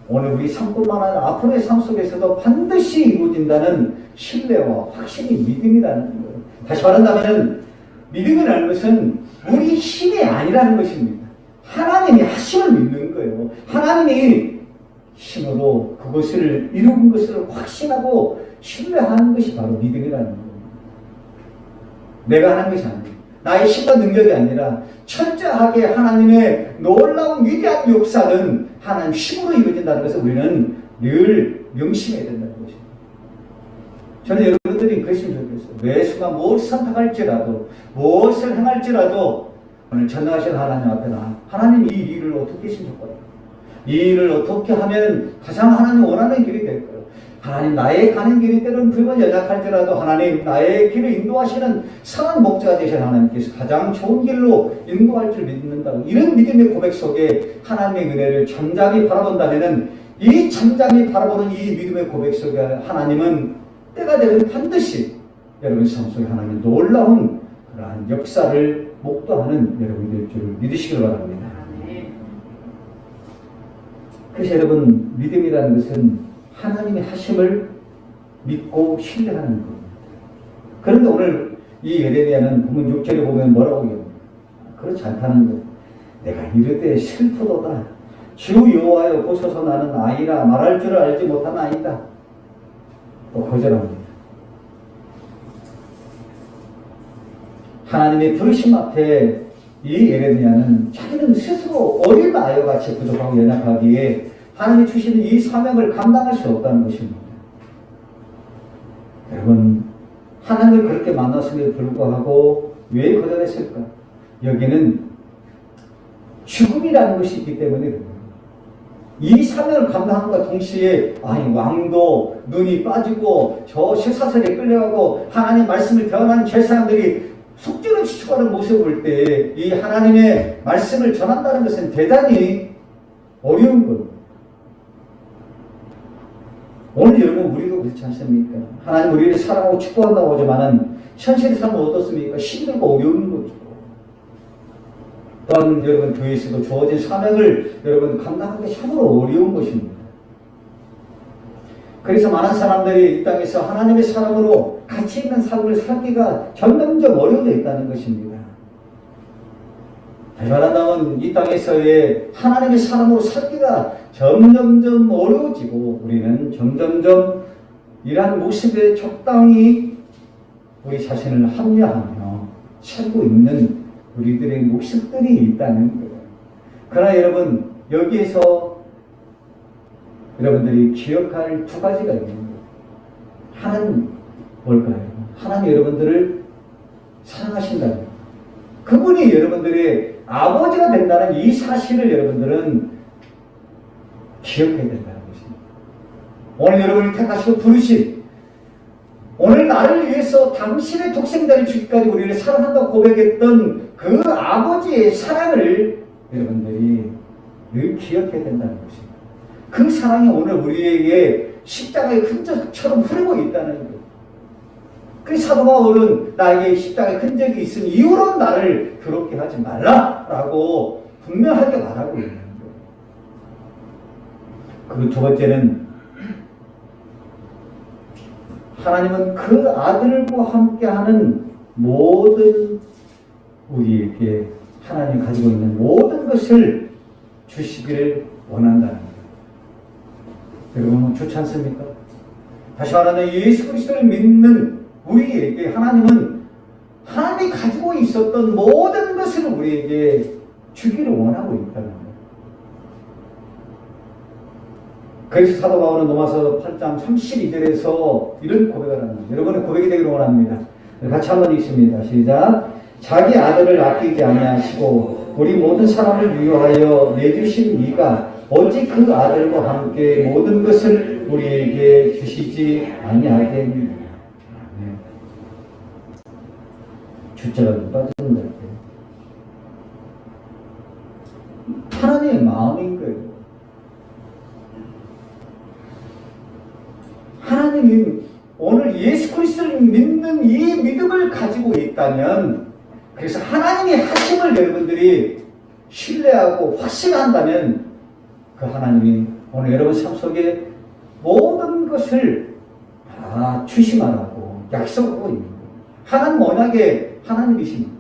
오늘 우리 삶뿐만 아니라 앞으로의 삶 속에서도 반드시 이루어진다는 신뢰와 확신이 믿음이라는 거예요. 다시 말한다면 믿음이라는 것은 우리 힘이 아니라는 것입니다. 하나님이 하심을 믿는 거예요. 하나님이 힘으로 그것을 이룬 것을 확신하고 신뢰하는 것이 바로 믿음이라는 거예요. 내가 하는 것이 아니에요. 나의 힘과 능력이 아니라 철저하게 하나님의 놀라운 위대한 역사는 하나님 힘으로 이루어진다는 것을 우리는 늘 명심해야 된다는 것입니다. 저는 여러분들이 그랬으면 좋겠어요. 매 순간 무엇을 선택할지라도 무엇을 행할지라도 오늘 전능하신 하나님 앞에 하나님 이 일을 어떻게 하시면 좋을까요? 이 일을 어떻게 하면 가장 하나님 원하는 길이 될까요? 하나님 나의 가는 길이 때로는 불과 연약할지라도 하나님 나의 길을 인도하시는 선한 목자가 되신 하나님께서 가장 좋은 길로 인도할 줄 믿는다고 이런 믿음의 고백 속에 하나님의 은혜를 잠잠히 바라본다면 이 잠잠히 바라보는 이 믿음의 고백 속에 하나님은 때가 되면 반드시 여러분 삶 속에 하나님의 놀라운 그러한 역사를 목도하는 여러분들 줄 믿으시길 바랍니다. 그래서 여러분 믿음이라는 것은 하나님의 하심을 믿고 신뢰하는 겁니다. 그런데 오늘 이 예레미야는 본문 6절에 보면 뭐라고 얘기합니까? 그렇지 않다는 것. 내가 이르되 슬프도다. 주 여호와여 보소서 나는 아이라 말할 줄을 알지 못한 아이다. 또 거절합니다. 하나님의 부르심 앞에 이 예레미야는 자기는 스스로 어린 아이와 같이 부족하고 연약하기에 하나님이 주시는 이 사명을 감당할 수 없다는 것입니다. 여러분, 하나님을 그렇게 만났음에도 불구하고 왜 거절했을까? 여기는 죽음이라는 것이 있기 때문에 그래요. 이 사명을 감당함과 동시에 왕도 눈이 빠지고 저 쇠사슬에 끌려가고 하나님 말씀을 대언하는 제사장들이 속죄를 추구하는 모습을 볼 때 이 하나님의 말씀을 전한다는 것은 대단히 어려운 겁니다. 오늘 여러분 우리도 그렇지 않습니까? 하나님 우리를 사랑하고 축복한다고 하지만은 현실의 삶은 어떻습니까? 힘들고 어려운 거죠. 또한 여러분 교회에서도 주어진 사명을 여러분 감당하기 참으로 어려운 것입니다. 그래서 많은 사람들이 이 땅에서 하나님의 사람으로 가치 있는 삶을 살기가 점점점 어려워져 있다는 것입니다. 다시 말한다면 이 땅에서의 하나님의 사람으로 살기가 점점점 어려워지고 우리는 점점점 이러한 모습에 적당히 우리 자신을 합리화하며 살고 있는 우리들의 모습들이 있다는 거예요. 그러나 여러분 여기에서 여러분들이 기억할 두 가지가 있는 거예요. 하나는 뭘까요? 하나님 여러분들을 사랑하신다는 거예요. 그분이 여러분들의 아버지가 된다는 이 사실을 여러분들은 기억해야 된다는 것입니다. 오늘 여러분을 택하시고 부르신 오늘 나를 위해서 당신의 독생자를 주기까지 우리를 사랑한다고 고백했던 그 아버지의 사랑을 여러분들이 늘 기억해야 된다는 것입니다. 그 사랑이 오늘 우리에게 십자가의 흔적처럼 흐르고 있다는 거예요. 그래서 사도 바울은 나에게 십자가의 흔적이 있은 이유로 나를 더럽게 하지 말라라고 분명하게 말하고 있는 거예요. 그리고 두 번째는 하나님은 그 아들과 함께하는 모든 우리에게 하나님이 가지고 있는 모든 것을 주시기를 원한다는 거예요. 여러분 좋지 않습니까? 다시 말하면 예수 그리스도를 믿는 우리에게 하나님은 하나님이 가지고 있었던 모든 것을 우리에게 주기를 원하고 있다는 거예요. 그래서 사도 바울은 로마서 8장 32절에서 이런 고백을 합니다. 여러분의 고백이 되기를 원합니다. 같이 한번 읽습니다. 시작. 자기 아들을 아끼지 아니하시고 우리 모든 사람을 위하여 내주신 이가 어찌 그 아들과 함께 모든 것을 우리에게 주시지 아니하겠느냐. 주자가 빠진다. 하나님의 마음인 거예요. 하나님이 오늘 예수 그리스도를 믿는 이 믿음을 가지고 있다면, 그래서 하나님의 하심을 여러분들이 신뢰하고 확신한다면 그 하나님이 오늘 여러분 삶 속에 모든 것을 다 주시마라고 약속하고 있는 거예요. 하나님 언약의 하나님이십니다.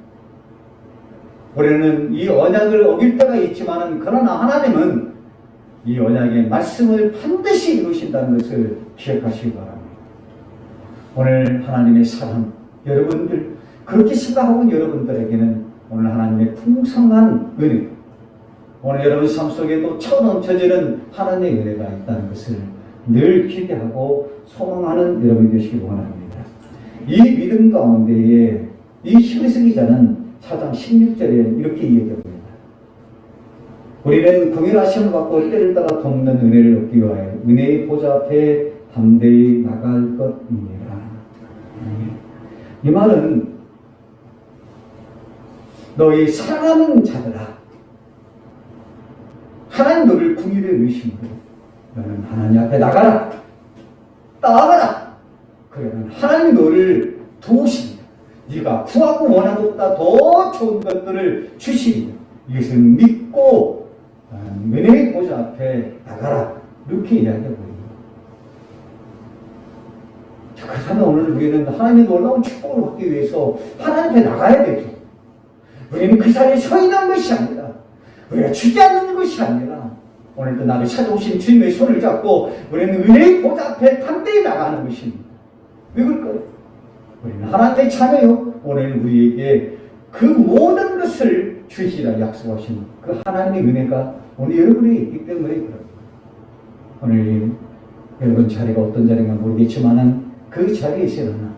우리는 이 언약을 어길 때가 있지만 그러나 하나님은 이 언약의 말씀을 반드시 이루신다는 것을 기억하시기 바랍니다. 오늘 하나님의 사랑, 여러분들 그렇게 생각하고 여러분들에게는 오늘 하나님의 풍성한 은혜, 오늘 여러분 삶 속에도 쳐넘쳐지는 하나님의 은혜가 있다는 것을 늘 기대하고 소망하는 여러분이 되시기 원합니다. 이 믿음 가운데에 이 히브리서 기자는 4장 16절에 이렇게 이야기합니다. 우리는 긍휼하심을 받고 때를 따라 돕는 은혜를 얻기 위하여 은혜의 보좌 앞에 담대히 나갈 것입니다. 이 말은 너희 사랑하는 자들아, 하나님 너를 긍휼히 여기시므로 너는 하나님 앞에 나가라, 그러면 하나님이 너를 도우십니다. 네가 구하고 원하는 것보다 더 좋은 것들을 주시리라. 이것을 믿고 은혜의 보좌 앞에 나가라, 이렇게 이야기하고 있습니다. 그렇다면 오늘 우리는 하나님의 놀라운 축복을 받기 위해서 하나님 앞에 나가야 되죠. 우리는 그 자리에 서 있는 것이 아니라, 우리가 주지 않는 것이 아니라 오늘도 나를 찾아오신 주님의 손을 잡고 우리는 은혜의 보좌 앞에 담대히 나가는 것입니다. 왜 그럴까요? 우리는 하나님의 자녀요. 오늘 우리에게 그 모든 것을 주시라 약속하신 그 하나님의 은혜가 오늘 여러분에게 있기 때문에 그렇습니다. 오늘 여러분 자리가 어떤 자리인가 모르겠지만 그 자리에 일어나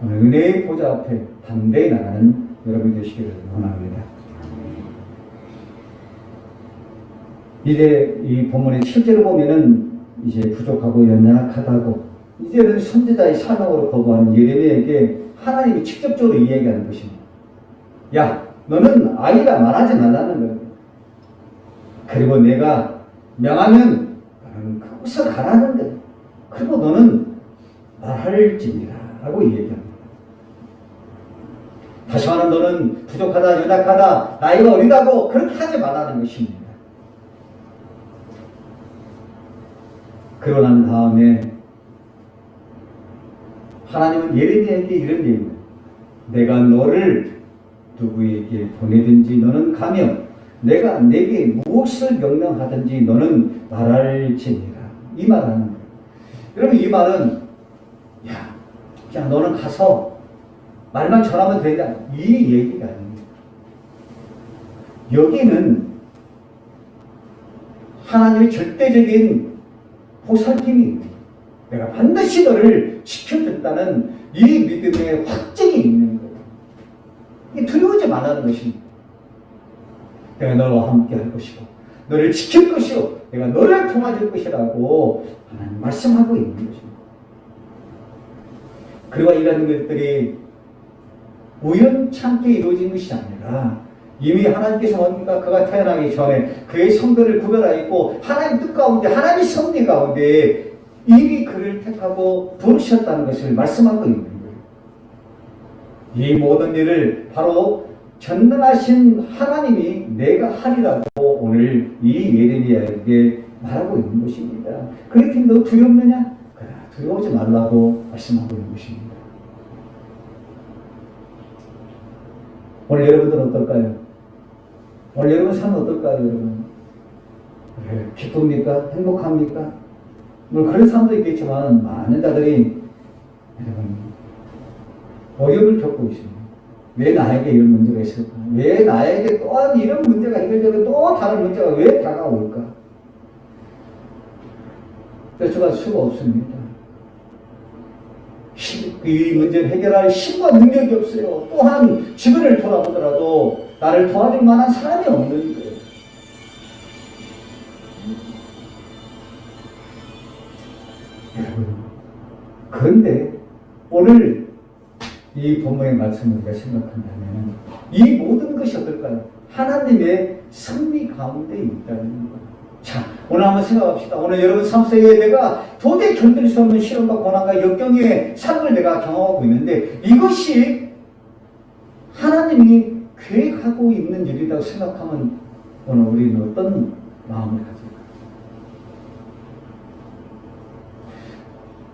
오늘 은혜의 보좌 앞에 담대히 나가는 여러분 되시기를 원합니다. 이제 이 본문의 7절을 보면은 이제 부족하고 연약하다고 이제는 선지자의 사명으로 거부하는 예레미야에게 하나님이 직접적으로 이야기하는 것입니다. 야, 너는 아이라 말하지 말라는 거예요. 그리고 내가 명하면 너는 그곳을 가라는 거예요. 그리고 너는 말할지니라 라고 이야기합니다. 다시 말하면 너는 부족하다, 연약하다, 나이가 어리다고 그렇게 하지 말라는 것입니다. 그러고 난 다음에 하나님은 예레미야에게 이런 얘기입니다. 내가 너를 누구에게 보내든지 너는 가며 내가 내게 무엇을 명령하든지 너는 말할지니라. 이 말하는 거예요. 여러분 이 말은 야, 그냥 너는 가서 말만 전하면 된다. 이 얘기가 아닙니다. 여기는 하나님의 절대적인 보살핌이 있는 내가 반드시 너를 지켜준다는 이 믿음의 확증이 있는 거예요. 이게 두려워하지 말라는 것입니다. 내가 너와 함께 할 것이고 너를 지킬 것이고 내가 너를 도와줄 것이라고 하나님 말씀하고 있는 것입니다. 그리고 이런 것들이 우연찮게 이루어진 것이 아니라 이미 하나님께서 뭡니까? 그가 태어나기 전에 그의 성도를 구별하였고 하나님 뜻 가운데 하나님의 섭리 가운데 이미 그를 택하고 부르셨다는 것을 말씀하고 있는 거예요. 이 모든 일을 바로 전능하신 하나님이 내가 하리라고 오늘 이 예레미야에게 말하고 있는 것입니다. 그렇게 너 두렵느냐? 그래, 두려워하지 말라고 말씀하고 있는 것입니다. 오늘 여러분들은 어떨까요? 오늘 여러분 삶은 어떨까요, 여러분? 그래, 기쁩니까? 행복합니까? 물론 그런 사람도 있겠지만 많은 자들이 여러분 어려움을 겪고 있습니다. 왜 나에게 이런 문제가 있을까? 왜 나에게 또한 이런 문제가 해결되고 또 다른 문제가 왜 다가올까? 뼈가 수가 없습니다. 이 문제를 해결할 힘과 능력이 없어요. 또한 주변을 돌아보더라도 나를 도와줄 만한 사람이 없는 거예요. 여러분, 그런데 오늘 이 본문의 말씀을 우리가 생각한다면 이 모든 것이 어떨까요? 하나님의 섭리 가운데 있다는 거예요. 자, 오늘 한번 생각합시다. 오늘 여러분 삶 속에 내가 도저히 견딜 수 없는 시련과 고난과 역경의 삶을 내가 경험하고 있는데 이것이 하나님이 계획하고 있는 일이라고 생각하면 오늘 우리는 어떤 마음을 가질까요?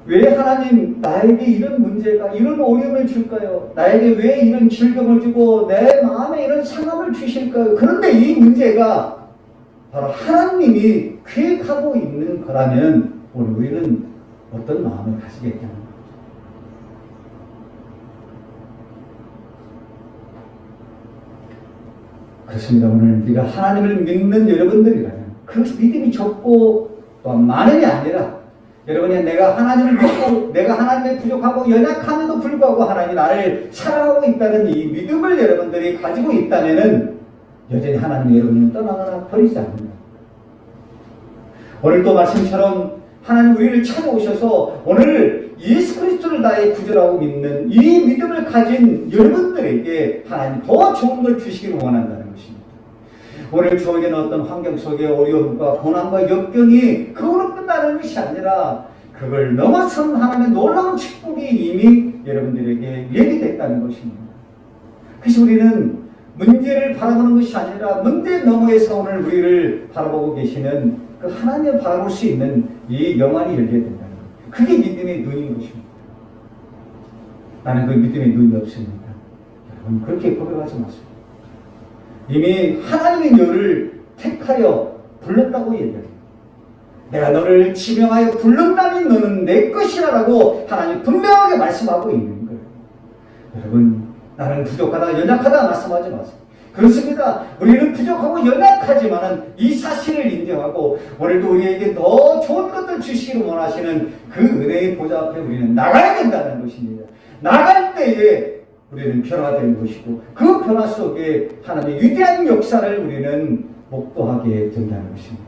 왜 하나님 나에게 이런 문제가 이런 어려움을 줄까요? 나에게 왜 이런 질병을 주고 내 마음에 이런 상함을 주실까요? 그런데 이 문제가 바로 하나님이 계획하고 있는 거라면 오늘 우리는 어떤 마음을 가지겠냐는 거죠. 그렇습니다. 오늘 우리가 하나님을 믿는 여러분들이라면 그 믿음이 적고 또한 많음이 아니라 여러분이 내가 하나님을 믿고 내가 하나님의 부족하고 연약함에도 불구하고 하나님이 나를 사랑하고 있다는 이 믿음을 여러분들이 가지고 있다면은 여전히 하나님이 여러분을 떠나거나 버리지 않는다. 오늘도 말씀처럼 하나님 우리를 찾아오셔서 오늘 예수 그리스도를 나의 구주라고 믿는 이 믿음을 가진 여러분들에게 하나님 더 좋은 걸 주시기를 원한다는 것입니다. 오늘 주어진 어떤 환경 속의 어려움과 고난과 역경이 그걸로 끝나는 것이 아니라 그걸 넘어선 하나님의 놀라운 축복이 이미 여러분들에게 예비됐다는 것입니다. 그래서 우리는 문제를 바라보는 것이 아니라 문제 너머에서 오늘 우리를 바라보고 계시는 그 하나님을 바라볼 수 있는 이 영안이 열려야 된다는 거예요. 그게 믿음의 눈인 것입니다. 나는 그 믿음의 눈이 없습니다. 여러분 그렇게 고백하지 마세요. 이미 하나님의 너를 택하여 불렀다고 얘기해요. 내가 너를 지명하여 불렀다니 너는 내 것이라고 하나님 분명하게 말씀하고 있는 거예요. 여러분, 나는 부족하다, 연약하다 말씀하지 마세요. 그렇습니다. 우리는 부족하고 연약하지만 이 사실을 인정하고 오늘도 우리에게 더 좋은 것들 주시기를 원하시는 그 은혜의 보좌 앞에 우리는 나가야 된다는 것입니다. 나갈 때에 우리는 변화되는 것이고 그 변화 속에 하나님의 위대한 역사를 우리는 목도하게 된다는 것입니다.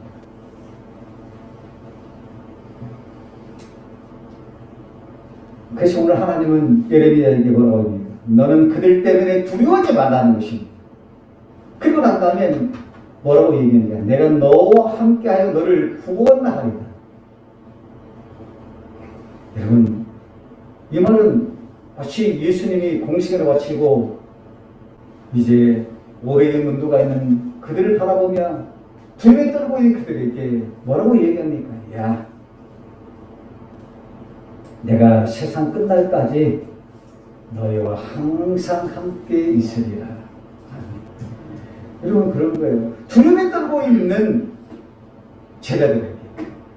그래서 오늘 하나님은 예레미야에게 뭐라고 합니까? 너는 그들 때문에 두려워하지 말라는 것입니다. 그리고 난 다음에 뭐라고 얘기하느냐? 내가 너와 함께하여 너를 구원하리다. 여러분, 이 말은 마치 예수님이 공생애를 마치고 이제 500의 문도가 있는 그들을 바라보며 두려움에 떨고 있는 그들에게 뭐라고 얘기합니까? 야, 내가 세상 끝날까지 너희와 항상 함께 있으리라. 여러분, 그런 거예요. 두려움에 떨고 있는 제자들에게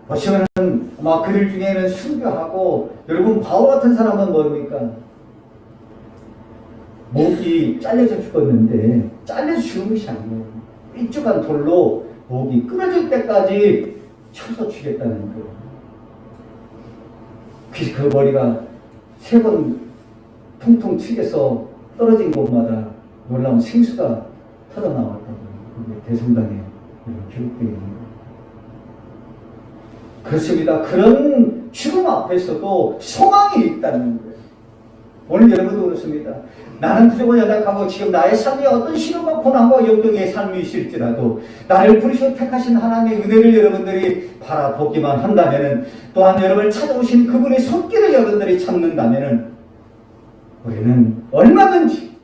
어쩌면 아마 그들 중에는 순교하고, 여러분 바울 같은 사람은 뭡니까? 목이 잘려서 죽었는데 잘려서 죽은 것이 아니에요. 삐죽한 돌로 목이 끊어질 때까지 쳐서 죽였다는 거예요. 그래서 그 머리가 3번 통통 튀겨서 떨어진 곳마다 놀라운 생수가 터져나왔다고 그게 대성당에 기록되어 있는 거예요. 그렇습니다. 그런 죽음 앞에서도 소망이 있다는 거예요. 오늘 여러분도 그렇습니다. 나는 부족을 연약하고 지금 나의 삶이 어떤 시련과 고난과 역경의 삶이 있을지라도 나를 부르시고 택하신 하나님의 은혜를 여러분들이 바라보기만 한다면, 또한 여러분을 찾아오신 그분의 손길을 여러분들이 찾는다면 우리는 얼마든지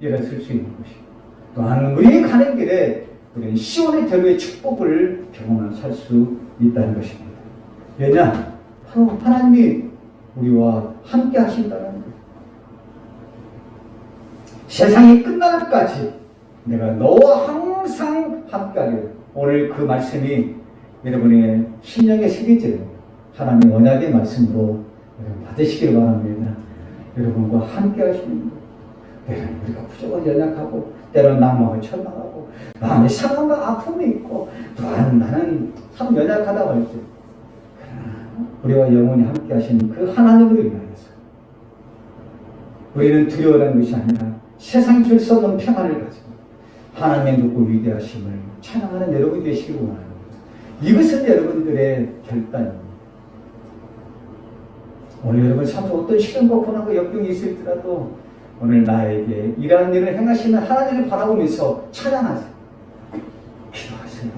일어설 수 있는 것이고, 또한 우리의 가는 길에 우리는 시온의 대로의 축복을 경험하며 살 수 있다는 것입니다. 왜냐? 바로 하나님이 우리와 함께 하신다는 거예요. 세상이 끝날까지 내가 너와 항상 함께하리라. 오늘 그 말씀이 여러분의 심령에 새겨지는 하나님의 언약의 말씀으로 여러분 받으시길 바랍니다. 여러분과 함께 하시는 것. 때로는 우리가 부족하고 연약하고, 때로는 낭망을 철망하고, 마음에 상함과 아픔이 있고, 또한 나는 참 연약하다고 할 때, 우리와 영원히 함께 하시는 그 하나님으로 인하여서 우리는 두려워하는 것이 아니라 세상이 줄 수 없는 평안을 가지고 하나님의 높고 위대하심을 찬양하는 여러분이 되시길 원합니다. 이것은 여러분들의 결단입니다. 오늘 여러분 삶에 어떤 시련과 고난과 역경이 있을지라도 오늘 나에게 이러한 일을 행하시는 하나님을 바라보면서 찬양하세요. 기도하세요.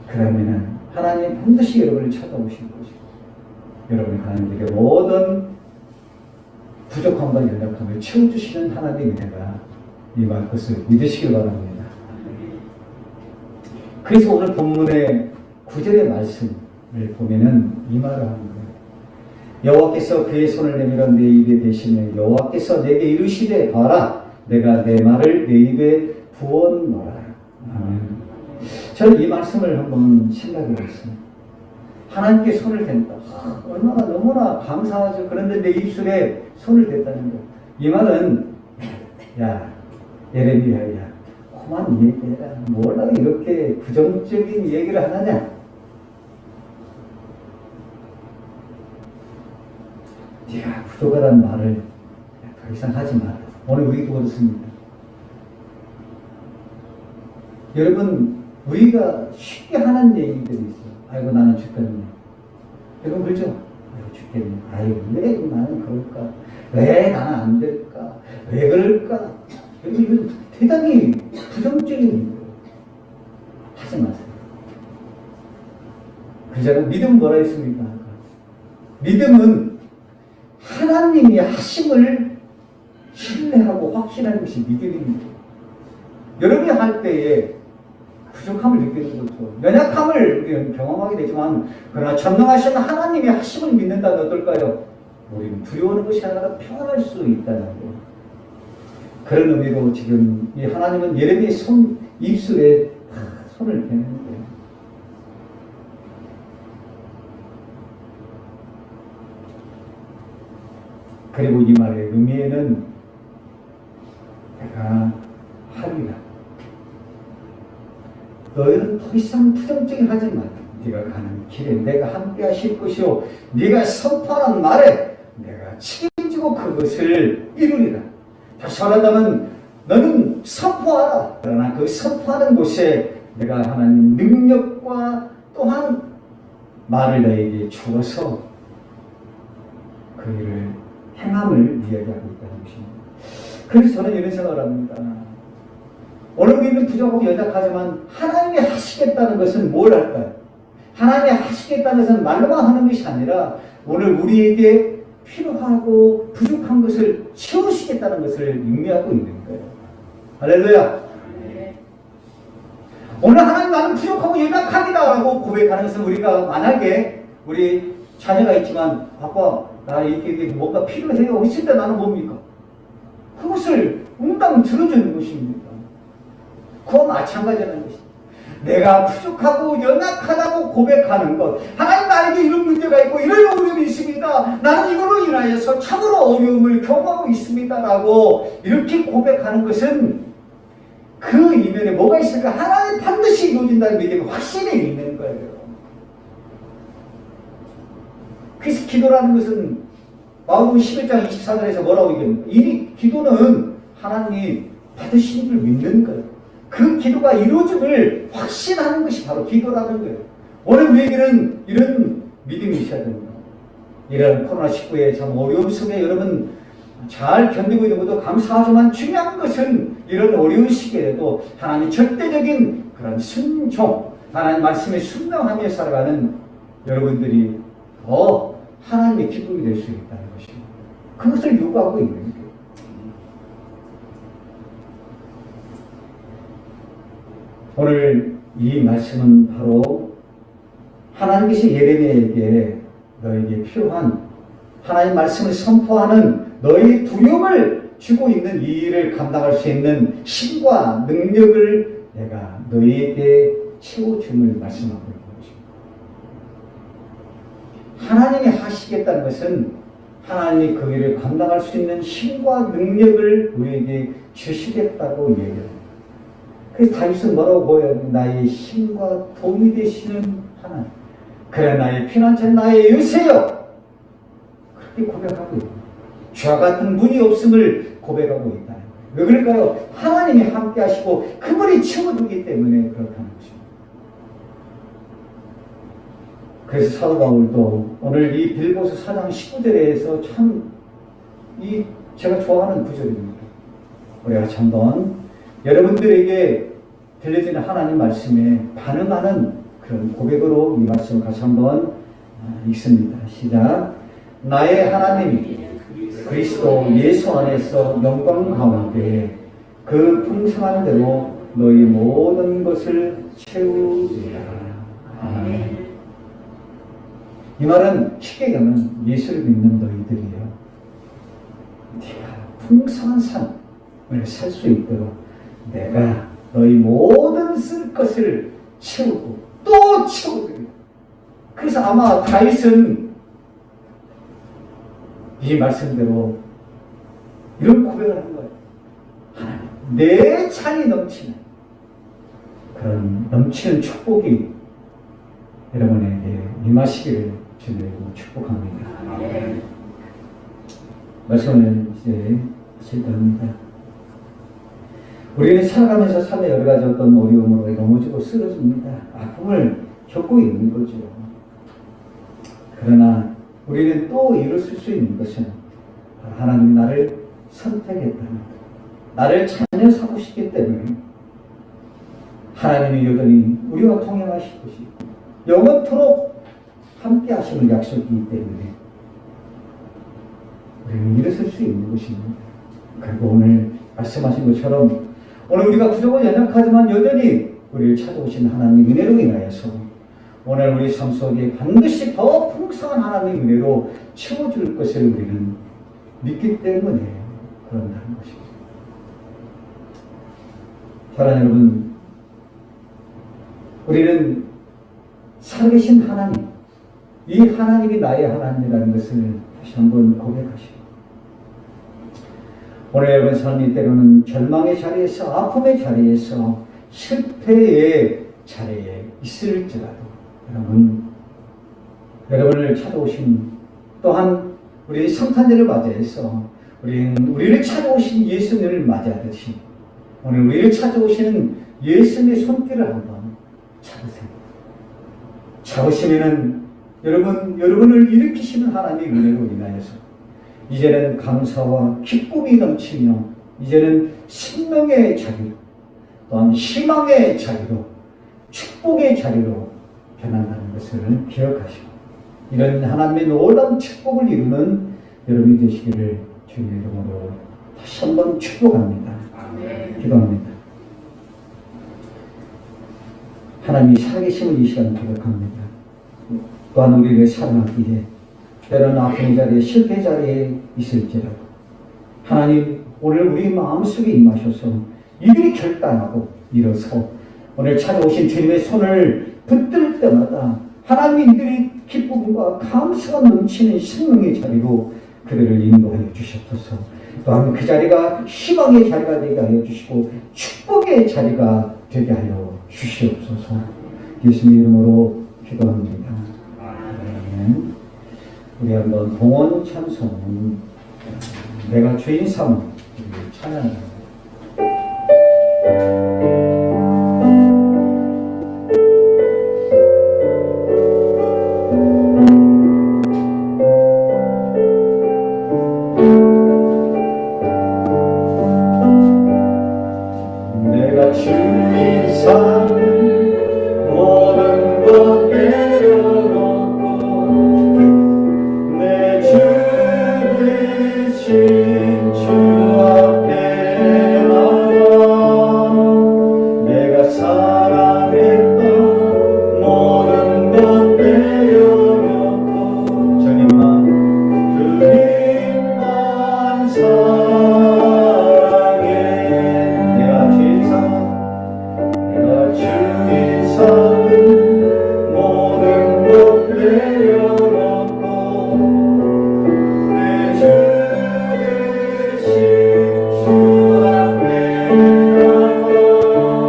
그러면은 하나님 반드시 여러분을 찾아오실 것이고, 여러분이 가는 길에 모든 부족함과 연약함을 채워주시는 하나님의 은혜가 임할 것을 믿으시길 바랍니다. 그래서 오늘 본문의 9절의 말씀을 보면은 이 말을 하는 거예요. 여호와께서 그의 손을 내밀어 내 입에 대시며 여호와께서 내게 이르시되 봐라, 내가 내 말을 내 입에 부어놓으라. 아멘. 저는 이 말씀을 한번 생각해 봤어요. 하나님께 손을 댄다. 얼마나 너무나 감사하죠. 그런데 내 입술에 손을 댔다는 거. 이 말은, 야, 예레미야야, 그만 얘기해라. 뭐라 이렇게 부정적인 얘기를 하느냐? 네가 부족하다는 말을 더 이상 하지 마라. 오늘 우리도 그렇습니다. 여러분, 우리가 쉽게 하는 얘기들이 있어요. 아이고, 나는 죽겠네. 여러분, 그렇죠? 아이고, 죽겠네. 아이고, 왜 나는 그럴까? 왜 나는 안 될까? 왜 그럴까? 여러분, 대단히 부정적인 거예요. 하지 마세요. 그잖아요. 믿음은 뭐라 했습니까? 믿음은 하나님이 하심을 신뢰하고 확신하는 것이 믿음입니다. 여러분이 할 때에 부족함을 느끼는 거죠. 연약함을 우리는 경험하게 되지만, 그러나 전능하신 하나님의 하심을 믿는다면 어떨까요? 우리는 두려워하는 것이 아니라 평안할 수 있다는 거예요. 그런 의미로 지금 이 하나님은 예레미야의 입술에 손을 대는 거예요. 그리고 이 말의 의미에는 내가 하리라. 너희는 더 이상 부정적이 하지 마. 네가 가는 길에 내가 함께 하실 것이요 네가 선포하는 말에 내가 책임지고 그것을 이루리라. 다시 말하자면 너는 선포하라. 그러나 그 선포하는 곳에 내가 하나님 능력과 또한 말을 너에게 주어서 그 일을 행함을 이야기하고 있다는 것입니다. 그래서 저는 이런 생각을 합니다. 오늘 우리는 부족하고 연약하지만 하나님이 하시겠다는 것은 뭘 할까요? 하나님이 하시겠다는 것은 말로만 하는 것이 아니라 오늘 우리에게 필요하고 부족한 것을 채우시겠다는 것을 의미하고 있는 거예요. 할렐루야. 오늘 하나님 나는 부족하고 연약합니다 라고 고백하는 것은 우리가 만약에 우리 자녀가 있지만 아빠 나 이렇게 뭔가 필요해요 했을 때 나는 뭡니까? 그것을 응답을 들어주는 것입니다. 그와 마찬가지라는 것입니다. 내가 부족하고 연약하다고 고백하는 것. 하나님 나에게 이런 문제가 있고 이런 어려움이 있습니다. 나는 이걸로 인하여서 참으로 어려움을 경험하고 있습니다 라고 이렇게 고백하는 것은 그 이면에 뭐가 있을까? 하나님 반드시 이루어진다는 믿음이 확신이 있는 거예요. 그래서 기도라는 것은 마가복음 11장 24절에서 뭐라고 얘기합니까? 이 기도는 하나님 받으시는 걸 믿는 거예요. 그 기도가 이루어짐을 확신하는 것이 바로 기도라는 거예요. 오늘 우리에게는 이런 믿음이 있어야 됩니다. 이런 코로나19의 참 어려움 속에 여러분 잘 견디고 있는 것도 감사하지만 중요한 것은 이런 어려운 시기에도 하나님의 절대적인 그런 순종, 하나님 말씀에 순종하며 살아가는 여러분들이 더 하나님의 기쁨이 될 수 있다는 것입니다. 그것을 요구하고 있는 거예요. 오늘 이 말씀은 바로 하나님께서 예레미야에게 너에게 필요한 하나님 말씀을 선포하는 너의 두려움을 주고 있는 이 일을 감당할 수 있는 힘과 능력을 내가 너에게 채워줌을 말씀하고 있는 것입니다. 하나님이 하시겠다는 것은 하나님이 그 일을 감당할 수 있는 힘과 능력을 우리에게 주시겠다고 얘기합니다. 그래서 다윗은 뭐라고 보여요? 나의 힘과 도움이 되시는 하나님. 그래 나의 피난처 나의 요새여. 그렇게 고백하고 있습니다. 주와 같은 분이 없음을 고백하고 있다. 왜 그럴까요? 하나님이 함께 하시고 그분이 채워주기 때문에 그렇다는 것입니다. 그래서 사도 바울도 오늘 이 빌보서 4장 19절에서 참 제가 좋아하는 구절입니다. 우리 같이 한번 여러분들에게 들려지는 하나님 말씀에 반응하는 그런 고백으로 이 말씀을 같이 한번 읽습니다. 시작. 나의 하나님이 그리스도 예수 안에서 영광 가운데 그 풍성한 대로 너희 모든 것을 채우리라. 아멘. 이 말은 쉽게 가면 예수를 믿는 너희들이에요. 네가 풍성한 삶을 살 수 있도록 내가 너희 모든 쓸 것을 채우고 또 채우리라. 그래서 아마 다윗은 이 말씀대로 이런 고백을 하는 거예요. 하나님, 내 찬이 넘치는 그런 넘치는 축복이 여러분에게 임하시기를 주님으로 축복합니다. 말씀을 이제 시작합니다. 우리는 살아가면서 삶의 여러 가지 어떤 어려움으로 넘어지고 쓰러집니다. 아픔을 겪고 있는 거죠. 그러나 우리는 또 일어설 수 있는 것은 하나님이 나를 선택했다는 것, 나를 자녀 삼으시기 때문에 하나님이 여전히 우리와 동행하실 것이고 영원토록 함께 하심을 약속이기 때문에 우리는 일어설 수 있는 것입니다. 그리고 오늘 말씀하신 것처럼 오늘 우리가 부족은 연약하지만 여전히 우리를 찾아오신 하나님의 은혜로 인하여서 오늘 우리 삶 속에 반드시 더 풍성한 하나님의 은혜로 채워줄 것을 우리는 믿기 때문에 그런다는 것입니다. 사랑하는 여러분, 우리는 살아계신 하나님, 이 하나님이 나의 하나님이라는 것을 다시 한번 고백하시고 오늘 여러분 삶이 때로는 절망의 자리에서, 아픔의 자리에서, 실패의 자리에 있을지라도 여러분을 찾아오신, 또한 우리 성탄절을 맞이해서 우리를 찾아오신 예수님을 맞이하듯이 오늘 우리를 찾아오시는 예수님의 손길을 한번 잡으세요. 잡으시면은 여러분을 일으키시는 하나님의 은혜로 인하여서 이제는 감사와 기쁨이 넘치며 이제는 생명의 자리로, 또한 희망의 자리로, 축복의 자리로 변한다는 것을 기억하시고 이런 하나님의 놀라운 축복을 이루는 여러분이 되시기를 주님의 이름으로 다시 한번 축복합니다. 기도합니다. 하나님이 살아계심을 이 시간 고백합니다. 또한 우리를 사랑하기에 때로는 아픔의 자리에, 실패 자리에 있을지라도 하나님 오늘 우리 마음속에 임하셔서 이들이 결단하고 일어서 오늘 찾아오신 주님의 손을 붙들 때마다 하나님 이들이 기쁨과 감사가 넘치는 생명의 자리로 그들을 인도하여 주시옵소서. 또한 그 자리가 희망의 자리가 되게 하여 주시고 축복의 자리가 되게 하여 주시옵소서. 예수님 이름으로 기도합니다. 아멘. 우리 한번 동원 찬송 내가 주인 삼 찬양합니다. 내가 주인 삼 모든 것 내려놓고 내 주 되신 주 앞에 나가 내가 사랑했던 모든 것 내려놓고 주님만 사랑해. 내가 주인 삼아 모든 것 내려놓고 내 주 되신 주 앞에 나가 모든 것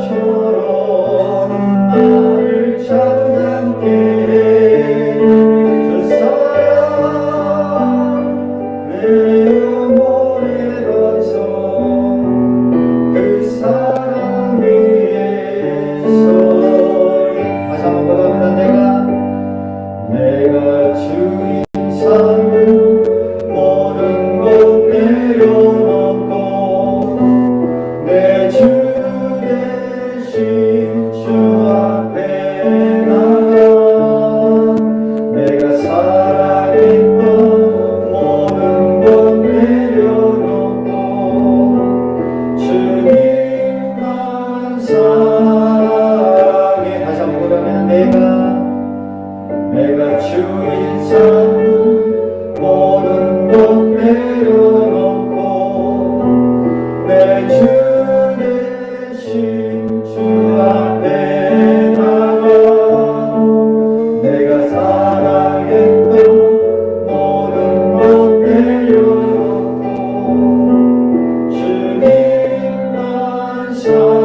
바다처럼 나를 잠잠게 그 사랑 내 영혼의 반성 그 사랑 위에서 다시 한번 고백합니다. 내가 주인 삼은 모든 것 내려놓고 내 주 되신 주 앞에 나가 내가 사랑했던 모든 것 내려놓고 주님만 사랑해. 다시 한번 고백합니다. 내가 주인 삼은 모든 것 내려놓고 내 주 되신 주 앞에 나가 내가 사랑했던 모든 것 내려놓고 주님만 사랑해.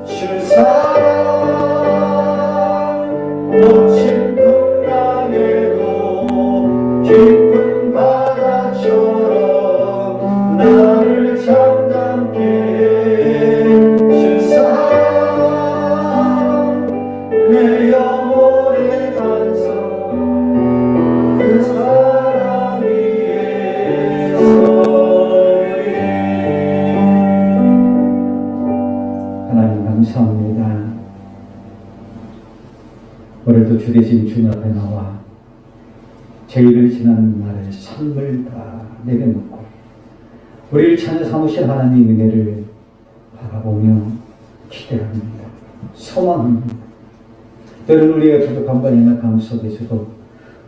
주 사랑 놓친 풍랑에도 깊은 바다처럼 나를 잠잠게 주 사랑 내 영혼의 반성 그 사랑 위에서 하나님 감사합니다. 오늘도 주 대신 주님 앞에 나와 죄를 지나는 날에 삶을 다 내려놓고 우리를 찾아 삼으신 하나님의 은혜를 바라보며 기대합니다. 소망합니다. 때로는 우리의 부족한 바 연약함 속에서도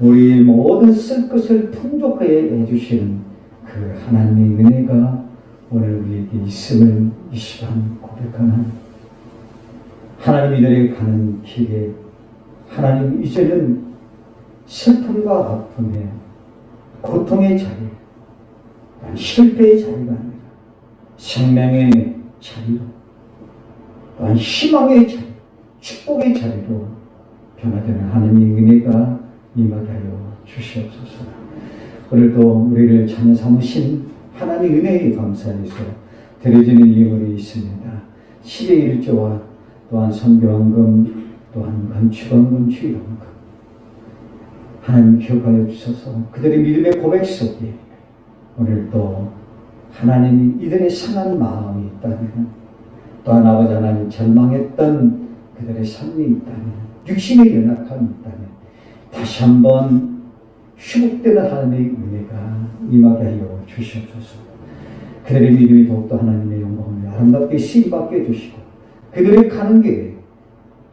우리의 모든 쓸 것을 풍족하게 해주시는 그 하나님의 은혜가 오늘 우리에게 있음을 이 시간 고백하는 하나님 이들에게 가는 길에 하나님 이제는 슬픔과 아픔의 고통의 자리, 실패의 자리가 아니라 생명의 자리로, 또한 희망의 자리, 축복의 자리로 변화되는 하나님의 은혜가 임하게 하여 주시옵소서. 오늘도 우리를 참여 삼으신 하나님의 은혜에 감사해서 드려지는 예물이 있습니다. 10의 1조와 또한 선교헌금, 또한 건축헌금, 주일헌금 하나님 기억하여 주셔서 그들의 믿음의 고백 속에 오늘도 하나님이 이들의 상한 마음이 있다면, 또한 아버지 하나님 절망했던 그들의 삶이 있다면, 육신의 연약함이 있다면 다시 한번 회복되는 하나님의 은혜가 임하게 하여 주시옵소서. 그들의 믿음이 더욱더 하나님의 영광을 아름답게 쓰임받게 해주시고 그들의 가는 길에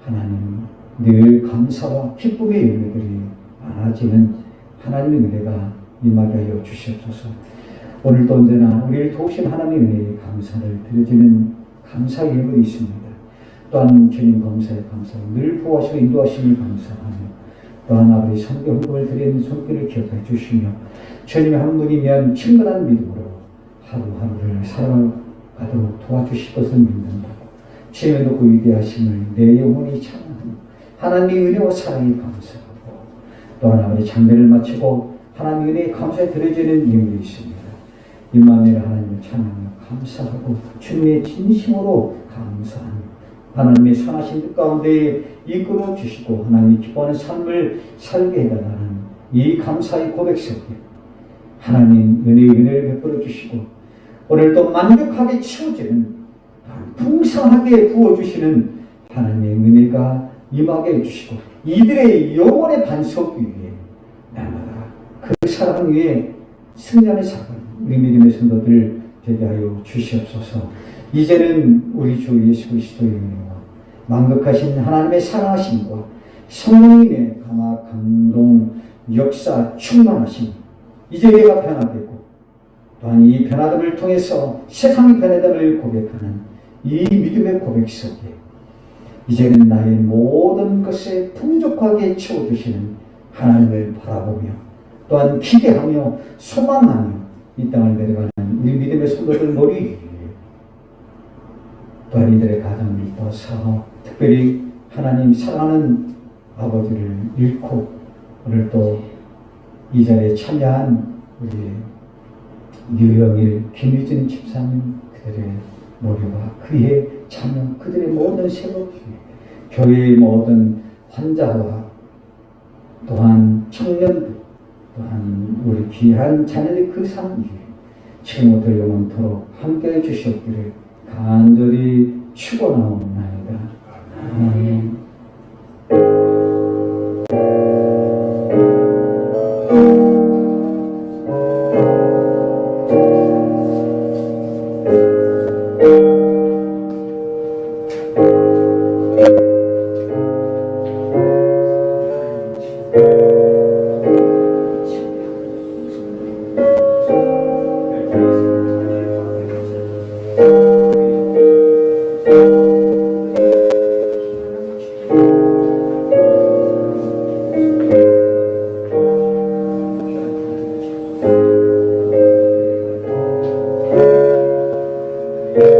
하나님 늘 감사와 기쁨의 열매들이 많아지는 하나님의 은혜가 임하게 하여 주시옵소서. 오늘도 언제나 우리를 도우신 하나님의 은혜에 감사를 드려지는 감사의 예물이 있습니다. 또한 주님 감사에 감사하고 늘 보호하시고 인도하심을 감사하며 또한 아버지 선교 헌금을 드리는 손길을 기억해 주시며 주님의 한 분이면 친근한 믿음으로 하루하루를 살아가도록 도와주실 것을 믿는다고 주님의 높고 위대하심을 내 영혼이 찬양하며 하나님의 은혜와 사랑에 감사하고 또한 아버지 장례를 마치고 하나님의 은혜에 감사에 드려지는 예물이 있습니다. 임마누엘 하나님을 찬양하며 감사하고 주님의 진심으로 감사하며 하나님의 선하신 뜻 가운데 이끌어 주시고 하나님이 기뻐하는 삶을 살게 해달라는 이 감사의 고백 속에 하나님 은혜를 베풀어 주시고 오늘도 만족하게 채워지는 풍성하게 부어주시는 하나님의 은혜가 임하게 해주시고 이들의 영혼의 반석 위에 날마다 그 사랑 위에 승리하는 사랑 우리 믿음의 성도들 되게 하여 주시옵소서. 이제는 우리 주 예수 그리스도의 은혜와 만극하신 하나님의 사랑하심과 성령님의 감화 감동 역사 충만하심 이제 내가 변화되고 또한 이 변화됨을 통해서 세상의 변화됨을 고백하는 이 믿음의 고백 속에 이제는 나의 모든 것에 풍족하게 채워주시는 하나님을 바라보며 또한 기대하며 소망하며 이 땅을 내려가는 우리 믿음의 성도들 머리 위에 또한 이들의 가정을 떠서 특별히 하나님 사랑하는 아버지를 잃고 오늘 또 이 자리에 참여한 우리 유영일, 김유진 집사님 그들의 머리와 그의 자녀 그들의 모든 세력 교회의 모든 환자와 또한 청년들 또한 우리 귀한 자녀의 그 삶 위에 지금부터 영원토록 함께해 주시옵기를 간절히 축원하옵나이다. 아멘.